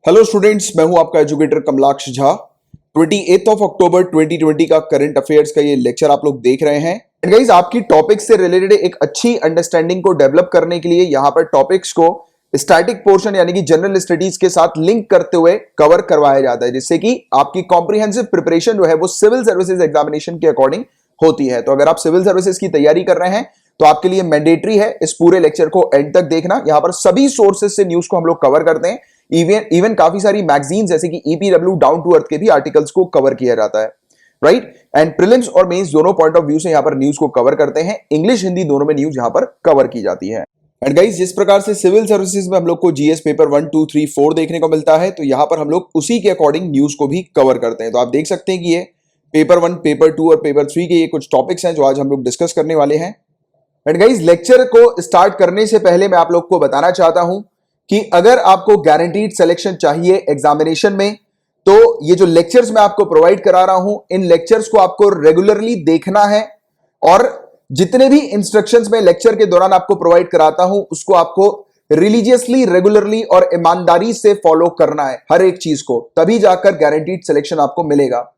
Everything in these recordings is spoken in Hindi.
हेलो स्टूडेंट्स, मैं हूं आपका एजुकेटर कमलाक्ष झा। 28 अक्टूबर 2020 का करंट अफेयर्स का ये लेक्चर आप लोग देख रहे हैं। एंड गाइस, आपकी टॉपिक से रिलेटेड एक अच्छी अंडरस्टैंडिंग को डेवलप करने के लिए यहां पर टॉपिक्स को स्टैटिक पोर्शन यानी कि जनरल स्टडीज के साथ लिंक करते हुए कवर करवाया जाता है, जिससे कि आपकी कॉम्प्रिहेंसिव प्रिपरेशन जो है वो सिविल सर्विसेज एग्जामिनेशन के अकॉर्डिंग होती है। तो अगर आप सिविल सर्विसेज की तैयारी कर रहे हैं तो आपके लिए मैंडेटरी है इस पूरे लेक्चर को एंड तक देखना। यहां पर सभी सोर्सेज से न्यूज को हम लोग कवर करते हैं। इवन काफी सारी मैगजीन जैसे कि ईपीडब्ल्यू डाउन टू अर्थ के भी आर्टिकल्स को कवर किया जाता है, राइट। एंड प्रीलिम्स और मेंस दोनों पॉइंट ऑफ व्यू से यहां पर न्यूज को कवर करते हैं। इंग्लिश हिंदी दोनों में न्यूज यहां पर कवर की जाती है। एंड गाइस, जिस प्रकार से सिविल सर्विसेज में हम लोग को जीएस पेपर 1, 2, 3, 4 देखने को मिलता है, तो यहां पर हम लोग उसी के अकॉर्डिंग न्यूज को भी कवर करते हैं। तो आप देख सकते हैं कि ये पेपर 1, पेपर 2 और पेपर 3 के ये कुछ टॉपिक्स हैं जो आज हम लोग डिस्कस करने वाले हैं। एंड गाइस, लेक्चर को स्टार्ट करने से पहले मैं आप लोग को बताना चाहता हूं कि अगर आपको गारंटीड सिलेक्शन चाहिए एग्जामिनेशन में, तो ये जो लेक्चर्स मैं आपको प्रोवाइड करा रहा हूं, इन लेक्चर्स को आपको रेगुलरली देखना है और जितने भी इंस्ट्रक्शंस मैं लेक्चर के दौरान आपको प्रोवाइड कराता हूं उसको आपको रिलीजियसली, रेगुलरली और ईमानदारी से फॉलो करना है हर एक चीज को, तभी जाकर गारंटीड सिलेक्शन आपको मिलेगा।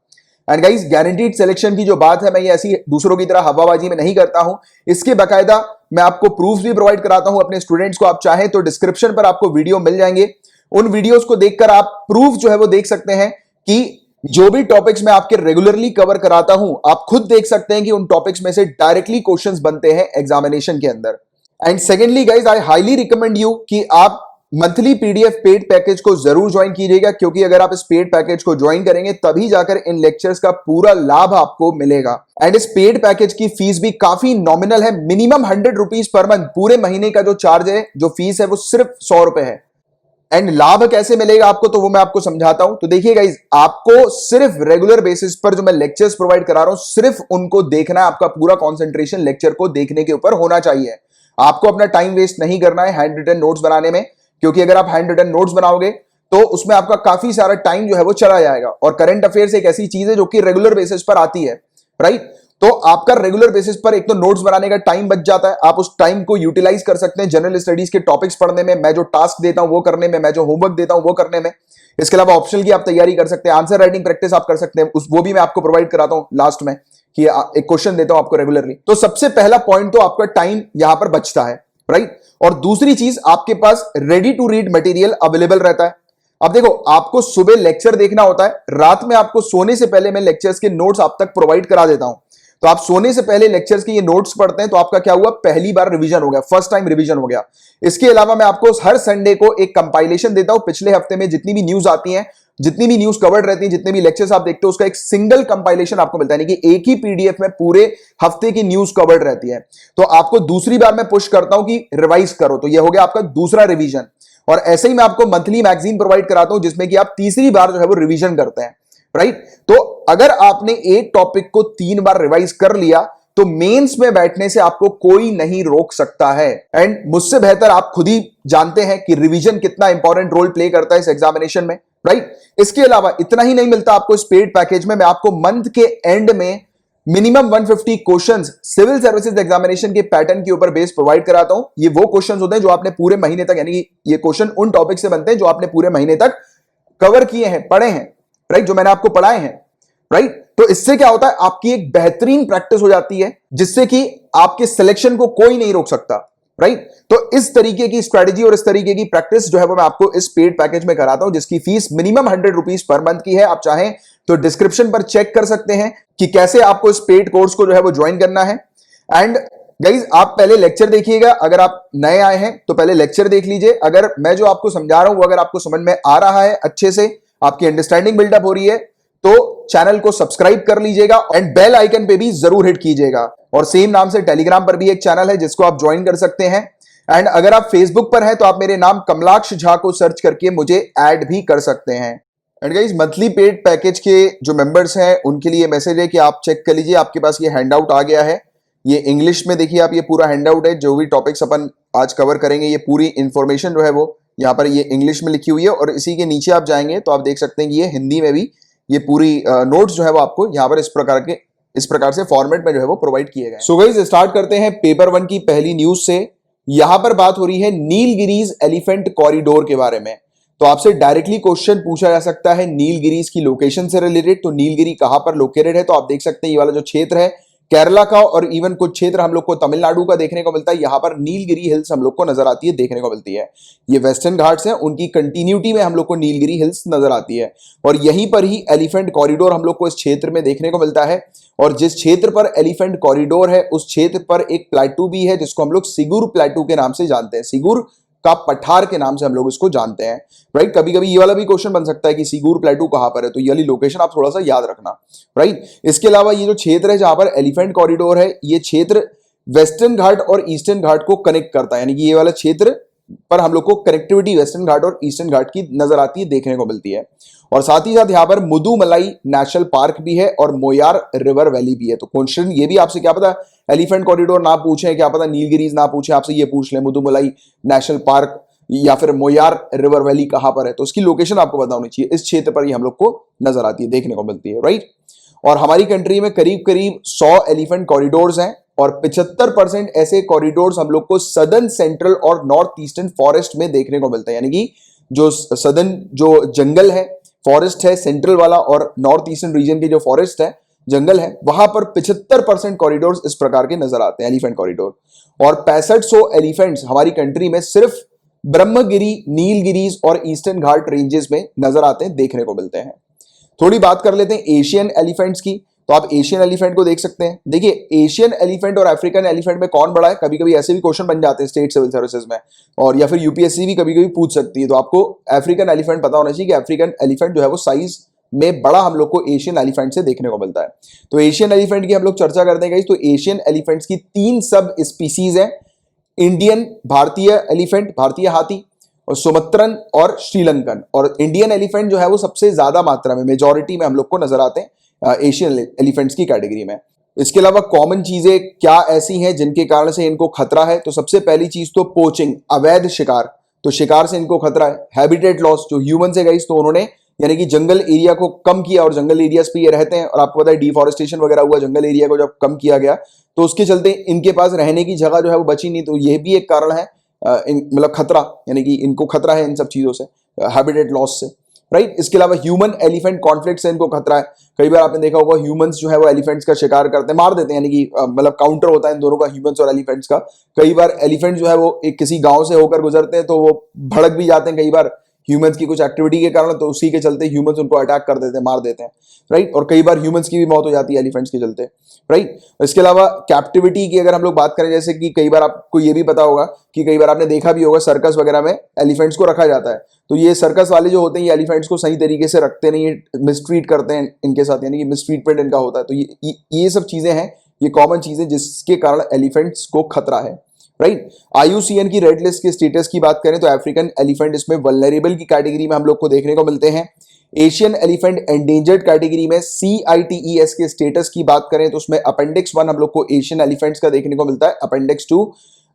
एंड गाइस, गारंटीड सिलेक्शन की जो बात है, मैं ये ऐसी दूसरों की तरह हवाबाजी में नहीं करता हूं। इसके बाकायदा मैं आपको प्रूफ भी प्रोवाइड कराता हूं अपने स्टूडेंट्स को। आप चाहें तो डिस्क्रिप्शन पर आपको वीडियो मिल जाएंगे, उन वीडियोस को देखकर आप प्रूफ जो है वो देख सकते हैं कि जो भी टॉपिक्स मैं आपके रेगुलरली कवर कराता हूं, आप खुद देख सकते हैं कि उन टॉपिक्स में से डायरेक्टली क्वेश्चंस बनते हैं एग्जामिनेशन के अंदर। And secondly guys, I highly recommend you कि आप मंथली पीडीएफ पेड पैकेज को जरूर ज्वाइन कीजिएगा, क्योंकि अगर आप इस पेड पैकेज को ज्वाइन करेंगे तभी जाकर इन लेक्चर्स का पूरा लाभ आपको मिलेगा। एंड इस पेड पैकेज की फीस भी काफी नॉमिनल है, मिनिमम 100 रुपीज पर मंथ। पूरे महीने का जो चार्ज है, जो फीस है, वो सिर्फ 100 रुपए है। एंड लाभ कैसे मिलेगा आपको, तो वो मैं आपको समझाता हूं। तो देखिए गाइस, आपको सिर्फ रेगुलर बेसिस पर जो मैं लेक्चर्स प्रोवाइड करा रहा हूं, सिर्फ उनको देखना है। आपका पूरा कॉन्सेंट्रेशन लेक्चर को देखने के ऊपर होना चाहिए। आपको अपना टाइम वेस्ट नहीं करना है हैंड रिटन नोट्स बनाने में, क्योंकि अगर आप हैंड रिटन नोट्स बनाओगे तो उसमें आपका काफी सारा टाइम जो है वो चला जाएगा। और करंट अफेयर्स एक ऐसी चीज है जो कि रेगुलर बेसिस पर आती है, राइट। तो आपका रेगुलर बेसिस पर एक तो नोट्स बनाने का टाइम बच जाता है, आप उस टाइम को यूटिलाइज कर सकते हैं जनरल स्टडीज के टॉपिक्स पढ़ने में, मैं जो टास्क देता हूं वो करने में, मैं जो होमवर्क देता हूं वो करने में। इसके अलावा ऑप्शनल की आप तैयारी कर सकते हैं, आंसर राइटिंग प्रैक्टिस आप कर सकते हैं, वो भी मैं आपको प्रोवाइड कराता हूं लास्ट में, कि एक क्वेश्चन देता हूं आपको रेगुलरली। तो सबसे पहला पॉइंट तो आपका टाइम यहां पर बचता है, राइट। और दूसरी चीज, आपके पास ready to read material available रहता है। अब देखो, आपको सुबह लेक्चर देखना होता है, रात में आपको सोने से पहले मैं लेक्चर्स के नोट्स आप तक प्रोवाइड करा देता हूं। तो आप सोने से पहले लेक्चर्स के ये नोट्स पढ़ते हैं, तो आपका क्या हुआ, पहली बार रिवीजन हो गया, फर्स्ट टाइम रिवीजन हो गया। इसके अलावा मैं आपको हर संडे को एक कंपाइलेशन देता हूं, पिछले हफ्ते में जितनी भी न्यूज आती है, जितनी भी न्यूज कवर्ड रहती है, जितने भी लेक्चर्स आप देखते हो, उसका एक सिंगल कंपाइलेशन आपको मिलता है, यानी कि एक ही पीडीएफ में पूरे हफ्ते की न्यूज कवर्ड रहती है। तो आपको दूसरी बार मैं पुश करता हूं कि रिवाइज करो, तो यह हो गया आपका दूसरा रिवीजन। और ऐसे ही मैं आपको मंथली मैगजीन प्रोवाइड कराता हूं, जिसमें कि आप तीसरी बार जो है वो रिवीजन करते हैं, राइट। तो अगर आपने एक टॉपिक को 3 बार रिवाइज कर लिया तो मेंस में बैठने से आपको कोई नहीं रोक सकता है। एंड मुझसे बेहतर आप खुद ही जानते हैं कि रिवीजन कितना इंपॉर्टेंट रोल प्ले करता है इस एग्जामिनेशन में, राइट। इसके अलावा इतना ही नहीं मिलता आपको इस पेड पैकेज में, मैं आपको मंथ के एंड में minimum 150 questions civil services examination के पैटर्न के ऊपर बेस प्रोवाइड कराता हूं। ये वो क्वेश्चंस होते हैं जो आपने पूरे महीने तक, यानी कि ये क्वेश्चन उन टॉपिक से बनते हैं जो आपने पूरे महीने तक कवर किए हैं, पढ़े हैं, राइट, जो मैंने आपको पढ़ाए हैं, राइट। तो इससे क्या होता है, आपकी एक बेहतरीन प्रैक्टिस हो जाती है, जिससे कि आपके सिलेक्शन को कोई नहीं रोक सकता, राइट। तो इस तरीके की स्ट्रेटेजी और इस तरीके की प्रैक्टिस जो है वो मैं आपको इस पेड पैकेज में कराता हूं, जिसकी fees minimum 100 rupees per month की है। आप चाहें तो डिस्क्रिप्शन पर चेक कर सकते हैं कि कैसे आपको इस पेड कोर्स को जो है वो ज्वाइन करना है। एंड गाइज, आप पहले लेक्चर देखिएगा। अगर आप नए आए हैं तो पहले लेक्चर देख लीजिए। अगर मैं जो आपको समझा रहा हूं वो अगर आपको समझ में आ रहा है, अच्छे से आपकी अंडरस्टैंडिंग बिल्डअप हो रही है, तो चैनल को सब्सक्राइब कर लीजिएगा एंड बेल आइकन पे भी जरूर हिट कीजिएगा। और सेम नाम से टेलीग्राम पर भी एक चैनल है जिसको आप ज्वाइन कर सकते हैं। एंड अगर आप फेसबुक पर हैं तो आप मेरे नाम कमलाक्ष झा को सर्च करके मुझे ऐड भी कर सकते हैं। And guys, monthly paid package के जो मेंबर्स हैं उनके लिए मैसेज है कि आप चेक कर लीजिए, आपके पास ये हैंडआउट आ गया है। ये इंग्लिश में देखिए आप, ये पूरा हैंडआउट है। जो भी टॉपिक्स अपन आज कवर करेंगे, ये पूरी इंफॉर्मेशन जो है वो यहाँ पर ये इंग्लिश में लिखी हुई है। और इसी के नीचे आप जाएंगे तो आप देख सकते हैं कि ये हिंदी में भी ये पूरी नोट्स जो है वो आपको यहाँ पर इस प्रकार से फॉर्मेट में जो है वो प्रोवाइड किए गए। सो गाइस, स्टार्ट करते हैं पेपर 1 की पहली न्यूज से। यहां पर बात हो रही है नीलगिरीज एलिफेंट कॉरिडोर के बारे में। तो आपसे डायरेक्टली क्वेश्चन पूछा जा सकता है नीलगिरीज की लोकेशन से रिलेटेड। तो नीलगिरी कहां पर लोकेटेड है, तो आप देख सकते हैं ये वाला जो क्षेत्र है केरला का, और इवन कुछ क्षेत्र हम लोग को तमिलनाडु का देखने को मिलता है। यहां पर नीलगिरी हिल्स हम लोग को नजर आती है, देखने को मिलती है। ये वेस्टर्न घाट्स हैं, उनकी कंटिन्यूटी में हम लोग को नीलगिरी हिल्स नजर आती है, और यहीं पर ही एलिफेंट कॉरिडोर हम लोग को इस क्षेत्र में देखने को मिलता है। और जिस क्षेत्र पर एलिफेंट कॉरिडोर है उस क्षेत्र पर एक प्लेटू भी है जिसको हम लोग सिगुर प्लेटू के नाम से जानते हैं, सिगुर का पठार के नाम से हम लोग इसको जानते हैं, राइट। कभी कभी ये वाला भी क्वेश्चन बन सकता है कि सिगुर प्लेटू कहां पर है, तो ये वाली लोकेशन आप थोड़ा सा याद रखना, राइट। इसके अलावा ये जो क्षेत्र है जहां पर एलिफेंट कॉरिडोर है, ये क्षेत्र वेस्टर्न घाट और ईस्टर्न घाट को कनेक्ट करता है, यानी कि ये वाला क्षेत्र पर हम लोग को कनेक्टिविटी वेस्टर्न घाट और ईस्टर्न घाट की नजर आती है, देखने को मिलती है। और साथ ही साथ यहाँ पर मुदुमलाई नेशनल पार्क भी है और मोयार रिवर वैली भी है। तो क्वेश्चन ये भी आपसे क्या पता एलिफेंट कॉरिडोर ना पूछे, क्या पता नीलगिरीज ना पूछे, आपसे ये पूछ ले मुदुमलाई नेशनल पार्क या फिर मोयार रिवर वैली कहां पर है, तो उसकी लोकेशन आपको पता होनी चाहिए। इस क्षेत्र पर ही हम लोग को नजर आती है, देखने को मिलती है, राइट। और हमारी कंट्री में करीब करीब 100 एलिफेंट कॉरिडोर्स हैं, और 75% ऐसे कॉरिडोर्स हम लोग को सदर्न, सेंट्रल और नॉर्थ ईस्टर्न फॉरेस्ट में देखने को मिलता है। यानी कि जो सदर्न जो जंगल है, फॉरेस्ट है सेंट्रल वाला, और नॉर्थ ईस्टर्न रीजन के जो फॉरेस्ट है, जंगल है, वहां पर 75% कॉरिडोर्स इस प्रकार के नजर आते हैं, एलिफेंट कॉरिडोर। और 6500 एलिफेंट्स हमारी कंट्री में सिर्फ ब्रह्मगिरी, नीलगिरीज और ईस्टर्न घाट रेंजेस में नजर आते हैं, देखने को मिलते हैं। थोड़ी बात कर लेते हैं एशियन एलिफेंट्स की। तो आप एशियन एलिफेंट को देख सकते हैं। देखिए एशियन एलिफेंट और अफ्रीकन एलिफेंट में कौन बड़ा है, कभी कभी ऐसे भी क्वेश्चन बन जाते हैं स्टेट सिविल सर्विसेज में, और या फिर यूपीएससी भी कभी कभी पूछ सकती है। तो आपको अफ्रीकन एलिफेंट पता होना चाहिए कि अफ्रीकन एलिफेंट जो है वो साइज में बड़ा हम लोग को एशियन एलिफेंट से देखने को मिलता है। तो एशियन एलिफेंट की हम लोग चर्चा करते हैं गाइस। तो एशियन एलिफेंट्स की 3 सब स्पीसीज है, इंडियन भारतीय एलिफेंट, भारतीय हाथी, और सुमत्रन और श्रीलंकन। और इंडियन एलिफेंट जो है वो सबसे ज्यादा मात्रा में, मेजॉरिटी में हम लोग को नजर आते हैं एशियन एलिफेंट्स की कैटेगरी में। इसके अलावा कॉमन चीजें क्या ऐसी हैं जिनके कारण से इनको खतरा है, तो सबसे पहली चीज तो पोचिंग, अवैध शिकार, तो शिकार से इनको खतरा है। हैबिटेट लॉस, जो ह्यूमन से गाइस, तो उन्होंने यानी कि जंगल एरिया को कम किया, और जंगल एरियाज पे ये रहते हैं, और आपको पता है डिफॉरेस्टेशन वगैरह हुआ, जंगल एरिया को जब कम किया गया तो उसके चलते इनके पास रहने की जगह जो है वो बची नहीं। तो ये भी एक कारण है, मतलब खतरा, यानी कि इनको खतरा है इन सब चीजों से, हैबिटेट लॉस से, राइट। इसके अलावा ह्यूमन एलिफेंट कॉन्फ्लिक्ट से इनको खतरा है। कई बार आपने देखा होगा ह्यूमंस जो है वो एलिफेंट्स का शिकार करते हैं, मार देते हैं, यानी कि मतलब काउंटर होता है इन दोनों का, ह्यूमंस और एलिफेंट्स का। कई बार एलिफेंट जो है वो एक किसी गांव से होकर गुजरते हैं तो वो भड़क भी जाते हैं कई बार ह्यूमंस की कुछ एक्टिविटी के कारण, तो उसी के चलते ह्यूमंस उनको अटैक कर देते हैं, मार देते हैं, राइट। और कई बार ह्यूमंस की भी मौत हो जाती है एलिफेंट्स के चलते, राइट। इसके अलावा कैप्टिविटी की अगर हम लोग बात करें, जैसे कि कई बार आपको ये भी पता होगा कि कई बार आपने देखा भी होगा सर्कस वगैरह में एलिफेंट्स को रखा जाता है, तो ये सर्कस वाले जो होते हैं ये एलिफेंट्स को सही तरीके से रखते नहीं है, मिसट्रीट करते हैं इनके साथ, यानी कि मिसट्रीटमेंट इनका होता है। तो ये सब चीजें हैं, ये कॉमन चीजें जिसके कारण एलिफेंट्स को खतरा है, राइट। आईयूसीएन की रेड लिस्ट के स्टेटस की बात करें तो अफ्रीकन एलिफेंट इसमें वल्नरेबल की कैटेगरी में हम लोग को देखने को मिलते हैं। एशियन एलिफेंट एंडेंजर्ड कैटेगरी में CITES के स्टेटस की बात करें तो उसमें अपेंडिक्स 1 हम लोग को एशियन एलिफेंट्स का देखने को मिलता है, अपेंडिक्स 2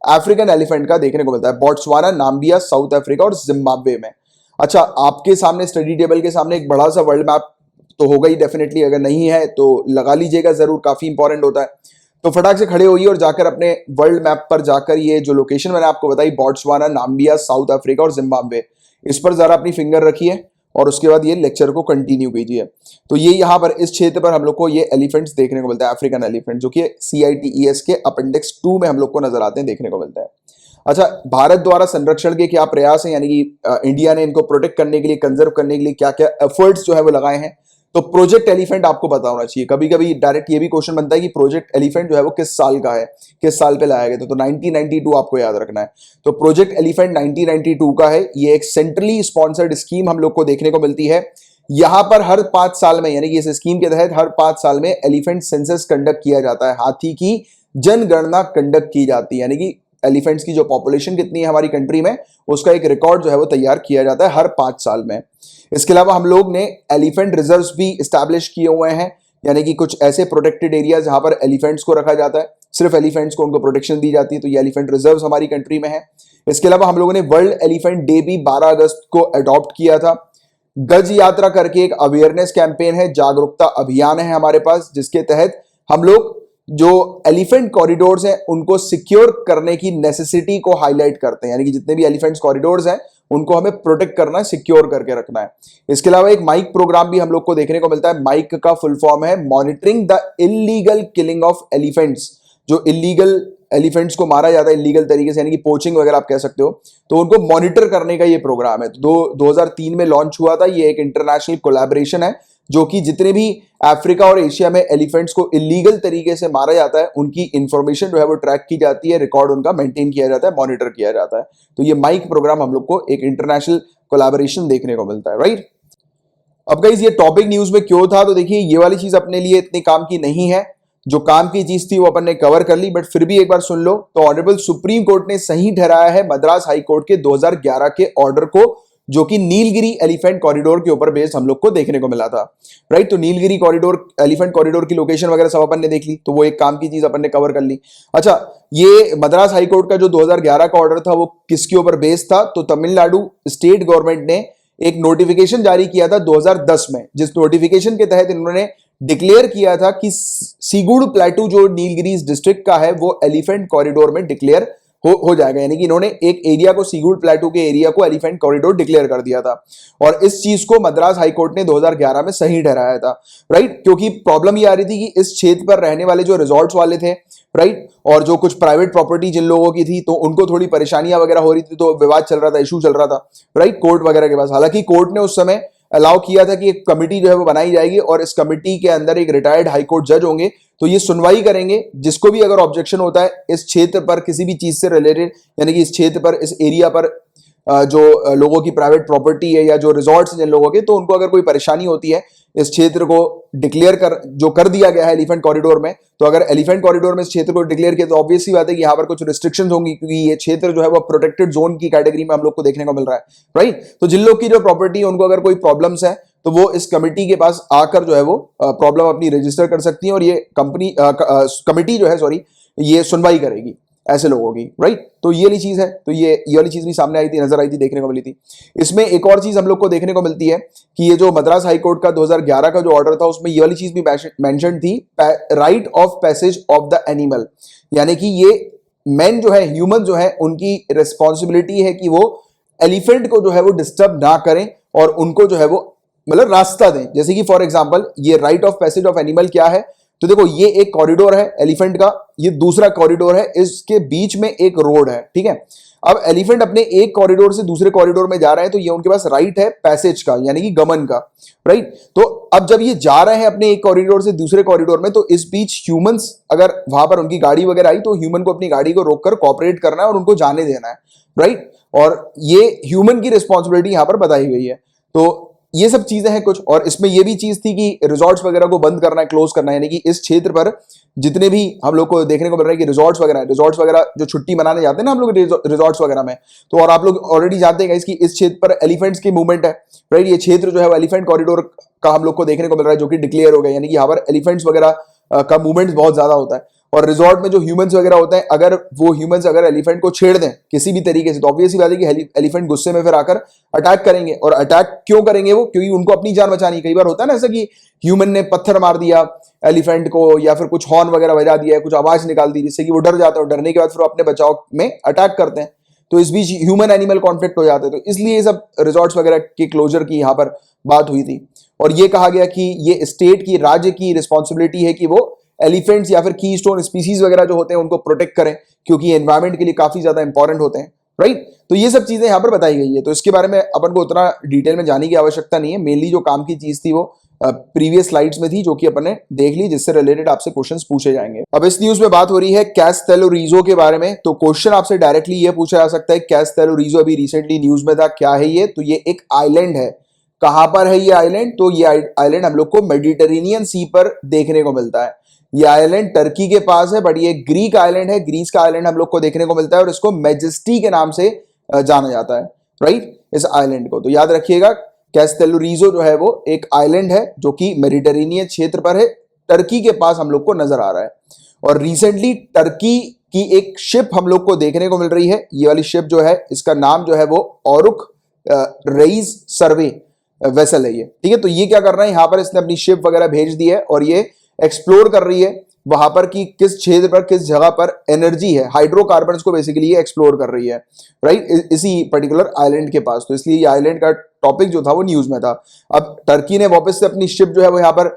अफ्रीकन एलिफेंट का देखने को मिलता है, बोट्सवाना, नाम्बिया, साउथ अफ्रीका और जिम्बाब्वे में। अच्छा, आपके सामने स्टडी टेबल के सामने एक बड़ा सा वर्ल्ड मैप तो होगा ही डेफिनेटली, अगर नहीं है तो लगा लीजिएगा जरूर, काफी इंपॉर्टेंट होता है। तो फटाक से खड़े होइए और जाकर अपने वर्ल्ड मैप पर जाकर ये जो लोकेशन मैंने आपको बताई, बोट्सवाना, नाम्बिया, साउथ अफ्रीका और जिम्बाब्वे, इस पर जरा अपनी फिंगर रखिए और उसके बाद ये लेक्चर को कंटिन्यू कीजिए। तो ये यहाँ पर इस क्षेत्र पर हम लोग को ये एलिफेंट्स देखने को मिलता है, अफ्रीकन एलिफेंट, जो कि CITES के अपेंडिक्स 2 में हम लोग को नजर आते हैं, देखने को मिलता है। अच्छा, भारत द्वारा संरक्षण के क्या प्रयास हैं, यानी कि इंडिया ने इनको प्रोटेक्ट करने के लिए, कंजर्व करने के लिए क्या क्या एफर्ट्स जो है वो लगाए हैं। तो प्रोजेक्ट एलिफेंट आपको पता होना चाहिए। कभी कभी डायरेक्ट ये भी क्वेश्चन बनता है कि प्रोजेक्ट एलिफेंट जो है वो किस साल का है, किस साल पे लाया गया था, तो 1992 आपको याद रखना है। तो प्रोजेक्ट एलिफेंट 1992 का है, ये एक सेंट्रली स्पॉन्सर्ड स्कीम हम लोग को देखने को मिलती है। यहां पर हर 5 साल में, यानी कि इस स्कीम के तहत हर 5 साल में एलिफेंट सेंसस कंडक्ट किया जाता है, हाथी की जनगणना कंडक्ट की जाती है, यानी कि एलिफेंट्स की जो पॉपुलेशन कितनी है हमारी कंट्री में, उसका एक रिकॉर्ड जो है वो तैयार किया जाता है हर 5 साल में। इसके अलावा हम लोग ने एलिफेंट रिजर्व्स भी इस्टेब्लिश किए हुए हैं, यानी कि कुछ ऐसे प्रोटेक्टेड एरिया जहां पर एलिफेंट्स को रखा जाता है, सिर्फ एलिफेंट्स को उनको प्रोटेक्शन दी जाती है, तो ये एलिफेंट रिजर्व्स हमारी कंट्री में है। इसके अलावा हम लोगों ने वर्ल्ड एलिफेंट डे भी 12 अगस्त को अडॉप्ट किया था। गज यात्रा करके एक अवेयरनेस कैंपेन है, जागरूकता अभियान है हमारे पास, जिसके तहत हम लोग जो एलिफेंट कॉरिडोर्स हैं उनको सिक्योर करने की नेसेसिटी को हाईलाइट करते हैं, यानी कि जितने भी एलिफेंट्स कॉरिडोर्स हैं उनको हमें प्रोटेक्ट करना है, सिक्योर करके रखना है। इसके अलावा एक माइक प्रोग्राम भी हम लोग को देखने को मिलता है। माइक का फुल फॉर्म है monitoring the illegal killing of elephants. जो इलीगल एलिफेंट्स को मारा जाता है इलीगल तरीके से, यानी कि पोचिंग वगैरह आप कह सकते हो, तो उनको मॉनिटर करने का ये प्रोग्राम है। तो 2003 में लॉन्च हुआ था। ये एक इंटरनेशनल कोलैबोरेशन है जो कि जितने भी अफ्रीका और एशिया में एलिफेंट्स को इलीगल तरीके से मारा जाता है उनकी इंफॉर्मेशन जो है वो ट्रैक की जाती है, रिकॉर्ड उनका मेंटेन किया जाता है, मॉनिटर किया जाता है। तो ये माइक प्रोग्राम हम लोग को एक इंटरनेशनल कोलैबोरेशन देखने को मिलता है, राइट। अब गाइस ये टॉपिक न्यूज में क्यों था, तो देखिए ये वाली चीज अपने लिए इतनी काम की नहीं है। जो काम की चीज थी वो अपन ने कवर कर ली, बट फिर भी एक बार सुन लो। तो ऑनरेबल सुप्रीम कोर्ट ने सही ठहराया है मद्रास हाई कोर्ट के 2011 के ऑर्डर को, जो कि नीलगिरी एलिफेंट कॉरिडोर के ऊपर बेस्ड हम लोग को देखने को मिला था, राइट। तो नीलगिरी कॉरिडोर, एलिफेंट कॉरिडोर की लोकेशन वगैरह सब अपन ने देख ली, तो वो एक काम की चीज अपन ने कवर कर ली। अच्छा, ये मद्रास हाई कोर्ट का जो 2011 का ऑर्डर था वो किसके ऊपर बेस्ड था, तो तमिलनाडु स्टेट गवर्नमेंट ने एक नोटिफिकेशन जारी किया था 2010 में, जिस नोटिफिकेशन के तहत इन्होंने डिक्लेयर किया था कि सीगुड़ प्लेटू जो नीलगिरी डिस्ट्रिक्ट का है वो एलिफेंट कॉरिडोर में डिक्लेयर हो जाएगा। यानी कि इन्होंने एक एरिया को, सीगुड़ प्लेटू के एरिया को एलिफेंट कॉरिडोर डिक्लेयर कर दिया था। और इस चीज को मद्रास हाई कोर्ट ने 2011 में सही ठहराया था, राइट। क्योंकि प्रॉब्लम ये आ रही थी कि इस क्षेत्र पर रहने वाले जो रिजॉर्ट्स वाले थे, राइट, और जो कुछ प्राइवेट प्रॉपर्टी जिन लोगों की थी, तो उनको थोड़ी परेशानियां वगैरह हो रही थी, तो विवाद चल रहा था, इशू चल रहा था, राइट, कोर्ट वगैरह के पास। हालांकि कोर्ट ने उस समय अलाउ किया था कि एक कमिटी जो है वो बनाई जाएगी और इस कमिटी के अंदर एक रिटायर्ड हाई कोर्ट जज होंगे, तो ये सुनवाई करेंगे। जिसको भी अगर ऑब्जेक्शन होता है इस क्षेत्र पर किसी भी चीज से रिलेटेड, यानी कि इस क्षेत्र पर, इस एरिया पर जो लोगों की प्राइवेट प्रॉपर्टी है या जो रिजॉर्ट्स हैं जिन लोगों के, तो उनको अगर कोई परेशानी होती है इस क्षेत्र को डिक्लेयर कर दिया गया है एलिफेंट कॉरिडोर में, तो अगर एलिफेंट कॉरिडोर में इस क्षेत्र को डिक्लेयर किया तो ऑब्वियस सी बात है कि यहाँ पर कुछ रिस्ट्रिक्शंस होंगी, क्योंकि ये क्षेत्र जो है वो प्रोटेक्टेड जोन की कैटेगरी में हम लोग को देखने को मिल रहा है, राइट। तो जिन लोग की जो प्रॉपर्टी है उनको अगर कोई प्रॉब्लम्स है तो वो इस कमिटी के पास आकर जो है वो प्रॉब्लम अपनी रजिस्टर कर सकती है और ये कमिटी जो है, सॉरी, ये सुनवाई करेगी ऐसे लोगों की, राइट। तो ये वाली चीज है। तो ये वाली चीज भी सामने आई थी, नजर आई थी, देखने को मिली थी। इसमें एक और चीज हम लोग को देखने को मिलती है कि ये जो मद्रास हाई कोर्ट का 2011 का जो ऑर्डर था उसमें ये वाली चीज भी मेंशन थी, right of passage of the animal. यानी कि ये मैन जो है, ह्यूमन जो है, उनकी रिस्पॉन्सिबिलिटी है कि वो एलिफेंट को जो है वो डिस्टर्ब ना करें और उनको जो है वो मतलब रास्ता दें। जैसे कि फॉर एग्जांपल ये right of passage of animal क्या है, तो देखो ये एक कॉरिडोर है एलिफेंट का, ये दूसरा कॉरिडोर है, इसके बीच में एक रोड है, ठीक है। अब एलिफेंट अपने एक कॉरिडोर से दूसरे कॉरिडोर में जा रहे हैं, तो ये उनके पास राइट है पैसेज का, यानी कि गमन का, राइट। तो अब जब ये जा रहे हैं अपने एक कॉरिडोर से दूसरे कॉरिडोर में, तो इस बीच ह्यूमंस अगर वहां पर उनकी गाड़ी वगैरह आई तो ह्यूमन को अपनी गाड़ी को रोककर कॉपरेट करना है और उनको जाने देना है, राइट। और ये ह्यूमन की रिस्पॉन्सिबिलिटी यहां पर बताई गई है। तो ये सब चीजें हैं कुछ। और इसमें ये भी चीज थी कि रिजॉर्ट्स वगैरह को बंद करना है, क्लोज करना है, यानी कि इस क्षेत्र पर जितने भी हम लोग को देखने को मिल रहा है कि रिजॉर्ट्स वगैरह जो छुट्टी मनाने जाते हैं ना हम लोग रिजॉर्ट्स वगैरह में, तो और आप लोग ऑलरेडी जानते हैं कि इस क्षेत्र पर एलिफेंट्स की मूवमेंट है, राइट। ये क्षेत्र जो है वो एलिफेंट कॉरिडोर का हम लोग को देखने को मिल रहा है, जो कि डिक्लेयर हो गया, यानी कि यहाँ पर एलिफेंट्स वगैरह का मूवमेंट बहुत ज्यादा होता है। और रिजॉर्ट में जो ह्यूमंस वगैरह होते हैं, अगर वो ह्यूमंस अगर एलिफेंट को छेड़ दें किसी भी तरीके से, तो ऑब्वियस ही बात है कि एलिफेंट गुस्से में फिर आकर अटैक करेंगे। और अटैक क्यों करेंगे वो, क्योंकि उनको अपनी जान बचानी। कई बार होता है ना ऐसा कि ह्यूमन ने पत्थर मार दिया एलिफेंट को, या फिर कुछ हॉर्न वगैरह बजा दिया, कुछ आवाज निकाल दी जिससे कि वो डर जाते हैं, और डरने के बाद फिर अपने बचाव में अटैक करते हैं। तो इस बीच ह्यूमन एनिमल कॉन्फ्लिक्ट हो जाते हैं। तो इसलिए ये सब रिजॉर्ट्स वगैरह के क्लोजर की यहाँ पर बात हुई थी। और ये कहा गया कि ये स्टेट की, राज्य की रिस्पॉन्सिबिलिटी है कि वो एलिफेंट्स या फिर की स्टोन स्पीसीज वगैरह जो होते हैं उनको प्रोटेक्ट करें, क्योंकि एनवायरमेंट के लिए काफी ज्यादा इंपॉर्टेंट होते हैं, राइट। तो ये सब चीजें यहाँ पर बताई गई है। तो इसके बारे में अपन को उतना डिटेल में जाने की आवश्यकता नहीं है। मेनली जो काम की चीज थी वो प्रीवियस स्लाइड्स में थी, जो कि अपन ने देख ली, जिससे रिलेटेड आपसे क्वेश्चंस पूछे जाएंगे। अब इस न्यूज में बात हो रही है कैस्टेलोरिजो के बारे में। तो क्वेश्चन आपसे डायरेक्टली ये पूछा जा सकता है, कैस्टेलोरिजो अभी रिसेंटली न्यूज में था, क्या है ये? तो ये एक आइलैंड है। कहां पर है ये आइलैंड? तो ये आइलैंड हम लोग को मेडिटेरेनियन सी पर देखने को मिलता है। ये आइलैंड टर्की के पास है, बट ये ग्रीक आइलैंड है। ग्रीस का आइलैंड हम लोग को देखने को मिलता है और इसको मेजेस्टी के नाम से जाना जाता है, राइट, इस आइलैंड को। तो याद रखिएगा, कैस्टेलोरिजो जो है वो एक आइलैंड है जो कि मेडिटेरेनियन क्षेत्र पर है, टर्की के पास हम लोग को नजर आ रहा है। और रिसेंटली टर्की की एक शिप हम लोग को देखने को मिल रही है। ये वाली शिप जो है, इसका नाम जो है वो ओरुक रेइज सर्वे वेसल है ये, ठीक है। तो ये क्या कर रहा है, यहाँ पर इसने अपनी शिप वगैरह भेज दी है और ये एक्सप्लोर कर रही है वहां पर कि किस क्षेत्र पर, किस जगह पर एनर्जी है, हाइड्रोकार्बन्स को बेसिकली ये एक्सप्लोर कर रही है, राइट, इसी पर्टिकुलर आइलैंड के पास। तो इसलिए ये आइलैंड का टॉपिक जो था वो न्यूज में था। अब टर्की ने वापस से अपनी शिप जो है वो यहाँ पर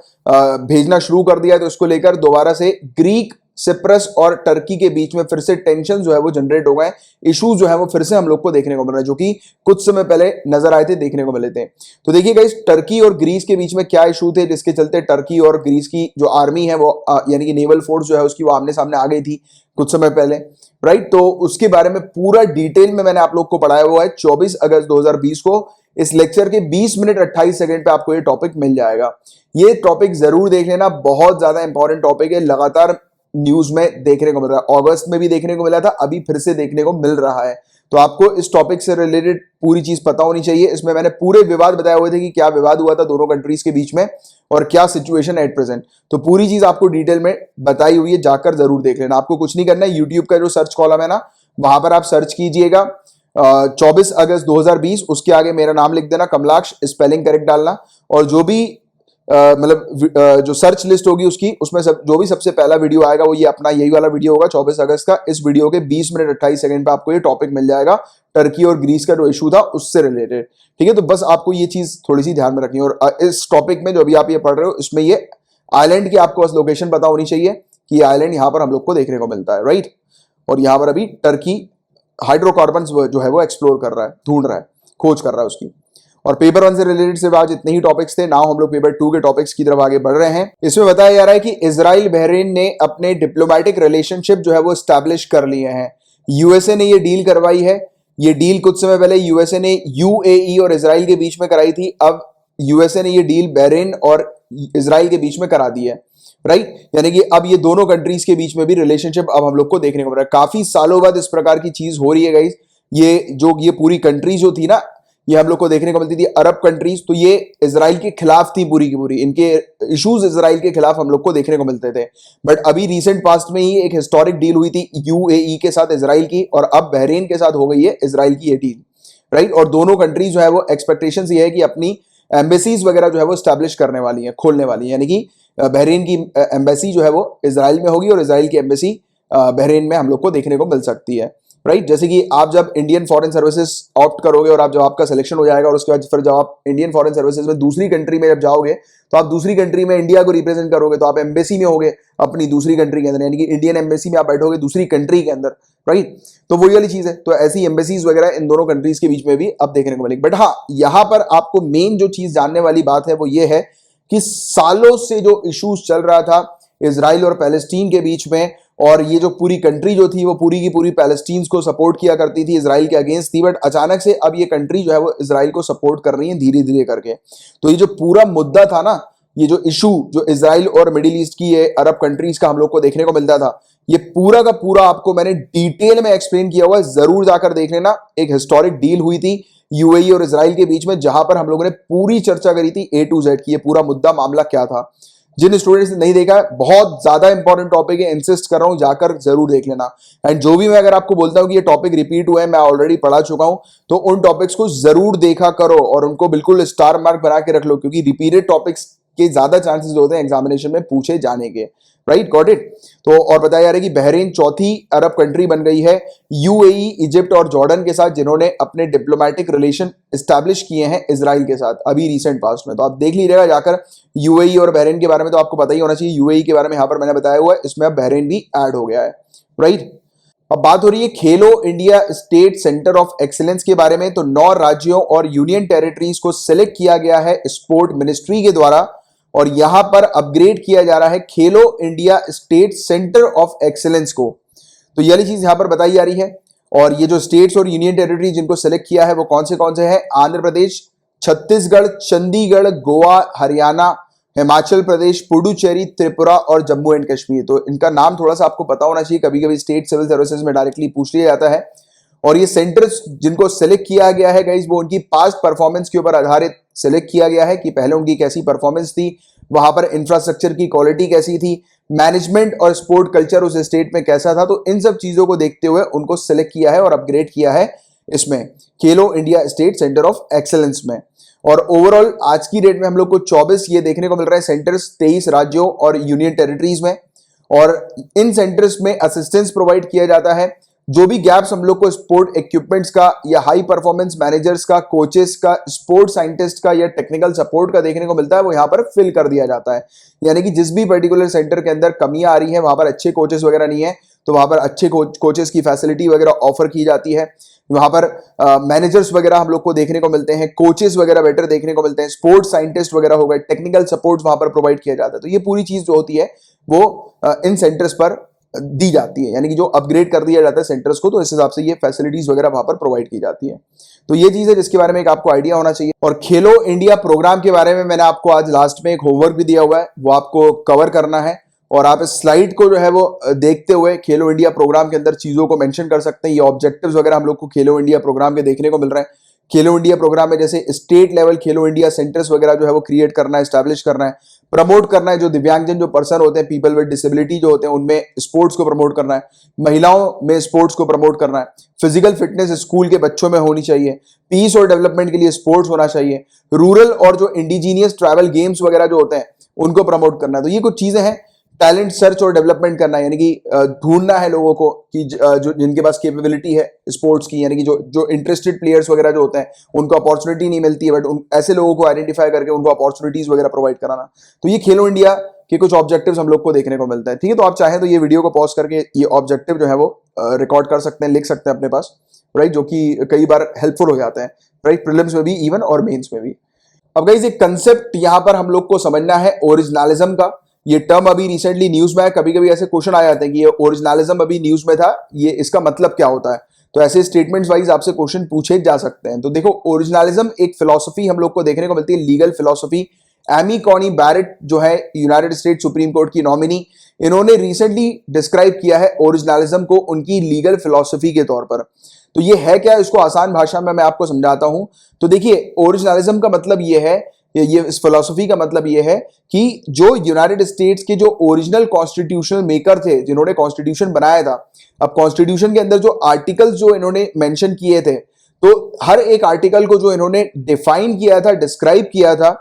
भेजना शुरू कर दिया है, तो इसको लेकर दोबारा से ग्रीक, सिप्रस और टर्की के बीच में फिर से टेंशन जो है वो जनरेट हो गए, इश्यूज जो है वो फिर से हम लोग को देखने को मिल रहा है, जो कि कुछ समय पहले नजर आए थे, देखने को मिले थे। तो देखिए गाइस, टर्की और ग्रीस के बीच में क्या इशू थे जिसके चलते टर्की और ग्रीस की जो आर्मी है वो यानी कि नेवल फोर्स जो है उसकी वो आमने सामने आ गई थी कुछ समय पहले, राइट। तो उसके बारे में पूरा डिटेल में मैंने आप लोग को पढ़ाया हुआ है 24 अगस्त 2020 को। इस लेक्चर के 20 मिनट 28 सेकंड पे आपको ये टॉपिक मिल जाएगा। ये टॉपिक जरूर देख लेना, बहुत ज्यादा इंपॉर्टेंट टॉपिक है, लगातार न्यूज में देखने को मिल रहा है, अगस्त में भी देखने को मिला था, अभी फिर से देखने को मिल रहा है। तो आपको इस टॉपिक से रिलेटेड पूरी चीज पता होनी चाहिए। इसमें मैंने पूरे विवाद बताए हुए थे कि क्या विवाद हुआ था दोनों कंट्रीज के बीच में और क्या सिचुएशन है एट प्रेजेंट। तो पूरी चीज आपको डिटेल में बताई हुई है, जाकर जरूर देख लेना। आपको कुछ नहीं करना है, यूट्यूब का जो सर्च कॉलम है ना, वहां पर आप सर्च कीजिएगा 24 अगस्त 2020, उसके आगे मेरा नाम लिख देना कमलाक्ष, स्पेलिंग करेक्ट डालना, और जो भी जो सर्च लिस्ट होगी उसकी, उसमें जो भी सबसे पहला वीडियो आएगा वो ये अपना यही वाला वीडियो होगा 24 अगस्त का। इस वीडियो के 20 मिनट 28 सेकंड पे आपको ये टॉपिक मिल जाएगा, टर्की और ग्रीस का जो इशू था उससे रिलेटेड, ठीक है। तो बस आपको ये चीज थोड़ी सी ध्यान में रखनी है। और इस टॉपिक में जो अभी आप ये पढ़ रहे हो, इसमें ये आइलैंड की आपको बस लोकेशन पता होनी चाहिए कि आइलैंड यहाँ पर हम लोग को देखने को मिलता है, राइट। और यहाँ पर अभी टर्की हाइड्रोकार्बन जो है वो एक्सप्लोर कर रहा है, ढूंढ रहा है, खोज कर रहा है उसकी। और पेपर 1 से रिलेटेड सिर्फ आज इतने ही टॉपिक्स थे। नाउ हम लोग पेपर 2 के टॉपिक्स की तरफ आगे बढ़ रहे हैं। इसमें बताया जा रहा है कि इजराइल बहरीन ने अपने डिप्लोमेटिक रिलेशनशिप जो है वो स्टैब्लिश कर लिए हैं। यूएसए ने ये डील करवाई है। ये डील कुछ समय पहले यूएसए ने यूएई और इजराइल के बीच में कराई थी। अब यूएसए ने ये डील बहरीन और इजराइल के बीच में करा दी है, राइट। यानी कि अब ये दोनों कंट्रीज के बीच में भी रिलेशनशिप अब हम लोग को देखने को मिल रहा है। काफी सालों बाद इस प्रकार की चीज हो रही है गाइस। ये पूरी कंट्रीज जो थी ना, ये हम लोग को देखने को मिलती थी अरब कंट्रीज, तो ये इजराइल के खिलाफ थी पूरी की पूरी, इनके इश्यूज इजराइल के खिलाफ हम लोग को देखने को मिलते थे। बट अभी रिसेंट पास्ट में ही एक हिस्टोरिक डील हुई थी यूएई के साथ इजराइल की, और अब बहरीन के साथ हो गई है इजराइल की ये डील, राइट। और दोनों कंट्रीज जो है वो एक्सपेक्टेशंस ये है कि अपनी एम्बेसीज वगैरह जो है वो स्टैब्लिश करने वाली है, खोलने वाली है। यानी कि बहरीन की एम्बेसी जो है वो इजराइल में होगी और इजराइल की एम्बेसी बहरीन में हम लोग को देखने को मिल सकती है, राइट। जैसे कि आप जब इंडियन फॉरेन सर्विसेज ऑप्ट करोगे और आप जब आपका सिलेक्शन हो जाएगा और उसके बाद फिर जब आप इंडियन फॉरेन सर्विसेज में दूसरी कंट्री में जब जाओगे, तो आप दूसरी कंट्री में इंडिया को रिप्रेजेंट करोगे, तो आप एम्बेसी में होगे अपनी दूसरी कंट्री के अंदर, यानी कि इंडियन एम्बेसी में आप बैठोगे दूसरी कंट्री के अंदर, राइट। तो वही वाली चीज है। तो ऐसी एम्बेसीज वगैरह इन दोनों कंट्रीज के बीच में भी अब देखने को मिलेगी। बट हाँ, यहां पर आपको मेन जो चीज जानने वाली बात है वो ये है कि सालों से जो इश्यूज चल रहा था इजराइल और पैलेस्टीन के बीच में, और ये जो पूरी कंट्री जो थी वो पूरी की पूरी पैलेस्टीन को सपोर्ट किया करती थी, इजराइल के अगेंस्ट थी, बट अचानक से अब ये कंट्री जो है वो इजराइल को सपोर्ट कर रही है धीरे धीरे करके। तो ये जो पूरा मुद्दा था ना, ये जो इशू जो इजराइल और मिडिल ईस्ट की ये अरब कंट्रीज का हम लोग को देखने को मिलता था, ये पूरा का पूरा आपको मैंने डिटेल में एक्सप्लेन किया हुआ है, जरूर जाकर देख लेना। एक हिस्टोरिक डील हुई थी यूएई और इजराइल के बीच में, जहां पर हम लोगों ने पूरी चर्चा करी थी A to Z की, ये पूरा मुद्दा मामला क्या था। जिन स्टूडेंट्स ने नहीं देखा है, बहुत ज्यादा इंपॉर्टेंट टॉपिक है, इंसिस्ट कर रहा हूं जाकर जरूर देख लेना। एंड जो भी मैं अगर आपको बोलता हूं कि ये टॉपिक रिपीट हुए हैं, मैं ऑलरेडी पढ़ा चुका हूं, तो उन टॉपिक्स को जरूर देखा करो और उनको बिल्कुल स्टार मार्क बना के रख लो, क्योंकि रिपीटेड टॉपिक्स के ज्यादा चांसेस होते हैं एग्जामिनेशन में पूछे जाने के, राइट, गॉट इट। तो और बताया जा रहा है कि बहरीन चौथी अरब कंट्री बन गई है यूएई, इजिप्ट और जॉर्डन के साथ, जिन्होंने अपने डिप्लोमेटिक रिलेशन एस्टैब्लिश किए हैं इजराइल के साथ अभी रिसेंट पास्ट में। तो आप देख लीजिएगा जाकर, यूएई और बहरीन के बारे में तो आपको पता ही होना चाहिए। यूएई के बारे में यहां पर मैंने बताया हुआ है, इसमें अब बहरीन भी ऐड हो गया है, राइट। अब बात हो रही है खेलो India state centre of excellence के बारे में। तो 9 राज्यों और यूनियन टेरिटरीज को सिलेक्ट किया गया है स्पोर्ट मिनिस्ट्री के द्वारा, और यहां पर अपग्रेड किया जा रहा है खेलो India state centre of excellence को। तो यह चीज यहां पर बताई जा रही है। और ये जो स्टेट्स और यूनियन टेरिटरी जिनको सिलेक्ट किया है वो कौन से हैं? आंध्र प्रदेश, छत्तीसगढ़, चंडीगढ़, गोवा, हरियाणा, हिमाचल प्रदेश, पुडुचेरी, त्रिपुरा और जम्मू एंड कश्मीर। तो इनका नाम थोड़ा सा आपको पता होना चाहिए, कभी कभी स्टेट सिविल सर्विसेज में डायरेक्टली पूछ लिया जाता है। और ये सेंटर्स जिनको सिलेक्ट किया गया है गाइस, वो उनकी पास्ट परफॉर्मेंस के ऊपर आधारित सिलेक्ट किया गया है कि पहले उनकी कैसी परफॉर्मेंस थी, वहां पर इंफ्रास्ट्रक्चर की क्वालिटी कैसी थी, मैनेजमेंट और स्पोर्ट कल्चर उस स्टेट में कैसा था। तो इन सब चीजों को देखते हुए उनको सिलेक्ट किया है और अपग्रेड किया है इसमें खेलो India state centre of excellence में। और ओवरऑल आज की डेट में हम लोग को 24 ये देखने को मिल रहा है सेंटर्स 23 राज्यों और यूनियन टेरिटरीज में। और इन सेंटर्स में असिस्टेंस प्रोवाइड किया जाता है। जो भी गैप्स हम लोग को स्पोर्ट इक्विपमेंट्स का या हाई परफॉर्मेंस मैनेजर्स का, कोचेस का, स्पोर्ट साइंटिस्ट का या टेक्निकल सपोर्ट का देखने को मिलता है, वो यहाँ पर फिल कर दिया जाता है। यानी कि जिस भी पर्टिकुलर सेंटर के अंदर कमियां आ रही है, वहां पर अच्छे कोचेस वगैरह नहीं है, तो वहां पर अच्छे कोचेस की फैसिलिटी वगैरह ऑफर की जाती है। वहां पर मैनेजर्स वगैरह हम लोग को देखने को मिलते हैं, कोचेस वगैरह बेटर देखने को मिलते हैं, स्पोर्ट्स साइंटिस्ट वगैरह हो गए, टेक्निकल सपोर्ट वहां पर प्रोवाइड किया जाता है। तो ये पूरी चीज जो होती है वो इन सेंटर्स पर दी जाती है, यानी कि जो अपग्रेड कर दिया जाता है सेंटर्स को, तो इस हिसाब से ये फैसिलिटीज वगैरह वहां पर प्रोवाइड की जाती है। तो ये चीज है जिसके बारे में एक आपको आइडिया होना चाहिए। और खेलो इंडिया प्रोग्राम के बारे में मैंने आपको आज लास्ट में एक होमवर्क भी दिया हुआ है, वो आपको कवर करना है और आप इस स्लाइड को जो है वो देखते हुए खेलो इंडिया प्रोग्राम के अंदर चीजों को मेंशन कर सकते हैं। ये ऑब्जेक्टिव्स वगैरह हम लोग को खेलो इंडिया प्रोग्राम के देखने को मिल रहे हैं। खेलो इंडिया प्रोग्राम में जैसे स्टेट लेवल खेलो इंडिया सेंटर्स वगैरह जो है वो क्रिएट करना है, एस्टैब्लिश करना है, प्रमोट करना है। जो दिव्यांगजन जो पर्सन होते हैं, पीपल विद डिसेबिलिटी जो होते हैं, उनमें स्पोर्ट्स को प्रमोट करना है, महिलाओं में स्पोर्ट्स को प्रमोट करना है, फिजिकल फिटनेस स्कूल के बच्चों में होनी चाहिए, पीस और डेवलपमेंट के लिए स्पोर्ट्स होना चाहिए, रूरल और जो इंडिजीनियस ट्रैवल गेम्स वगैरह जो होते हैं उनको प्रमोट करना है। तो ये कुछ चीजें हैं। टैलेंट सर्च और डेवलपमेंट करना है, यानी कि ढूंढना है लोगों को कि जो जिनके पास कैपेबिलिटी है स्पोर्ट्स की, यानी कि जो इंटरेस्टेड प्लेयर्स वगैरह जो होते हैं उनको अपॉर्चुनिटी नहीं मिलती है, बट ऐसे लोगों को आइडेंटिफाई करके उनको अपॉर्चुनिटीज वगैरह प्रोवाइड कराना। तो ये खेलो इंडिया के कुछ ऑब्जेक्टिव्स हम लोग को देखने को मिलता है। ठीक है, तो आप चाहें तो ये वीडियो को पॉज करके ये ऑब्जेक्टिव जो है वो रिकॉर्ड कर सकते हैं, लिख सकते हैं अपने पास, राइट, जो कि कई बार हेल्पफुल हो जाते हैं, राइट, प्रीलिम्स में भी इवन और मेंस में भी। अब गाइस एक कंसेप्ट यहां पर हम लोग को समझना है ओरिजिनलिज्म का। ये टर्म अभी रिसेंटली न्यूज में है, कभी कभी ऐसे क्वेश्चन आ जाते हैं कि ये ओरिजिनलिज्म अभी न्यूज में था, ये इसका मतलब क्या होता है। तो ऐसे स्टेटमेंट्स वाइज आपसे क्वेश्चन पूछे जा सकते हैं। तो देखो, ओरिजिनलिज्म एक फिलॉसफी हम लोग को देखने को मिलती है, legal philosophy. Amy Coney Barrett जो है यूनाइटेड स्टेट सुप्रीम कोर्ट की नॉमिनी, इन्होंने रिसेंटली डिस्क्राइब किया है ओरिजिनलिज्म को उनकी लीगल फिलॉसफी के तौर पर। तो ये है क्या, इसको आसान भाषा में मैं आपको समझाता हूं। तो देखिए, ओरिजिनलिज्म का मतलब ये है, ये इस फिलॉसफी का मतलब ये है कि जो यूनाइटेड स्टेट्स के जो ओरिजिनल कॉन्स्टिट्यूशनल मेकर थे, जिन्होंने कॉन्स्टिट्यूशन बनाया था, अब कॉन्स्टिट्यूशन के अंदर जो आर्टिकल्स जो इन्होंने मेंशन किए थे, तो हर एक आर्टिकल को जो इन्होंने डिफाइन किया था, डिस्क्राइब किया था,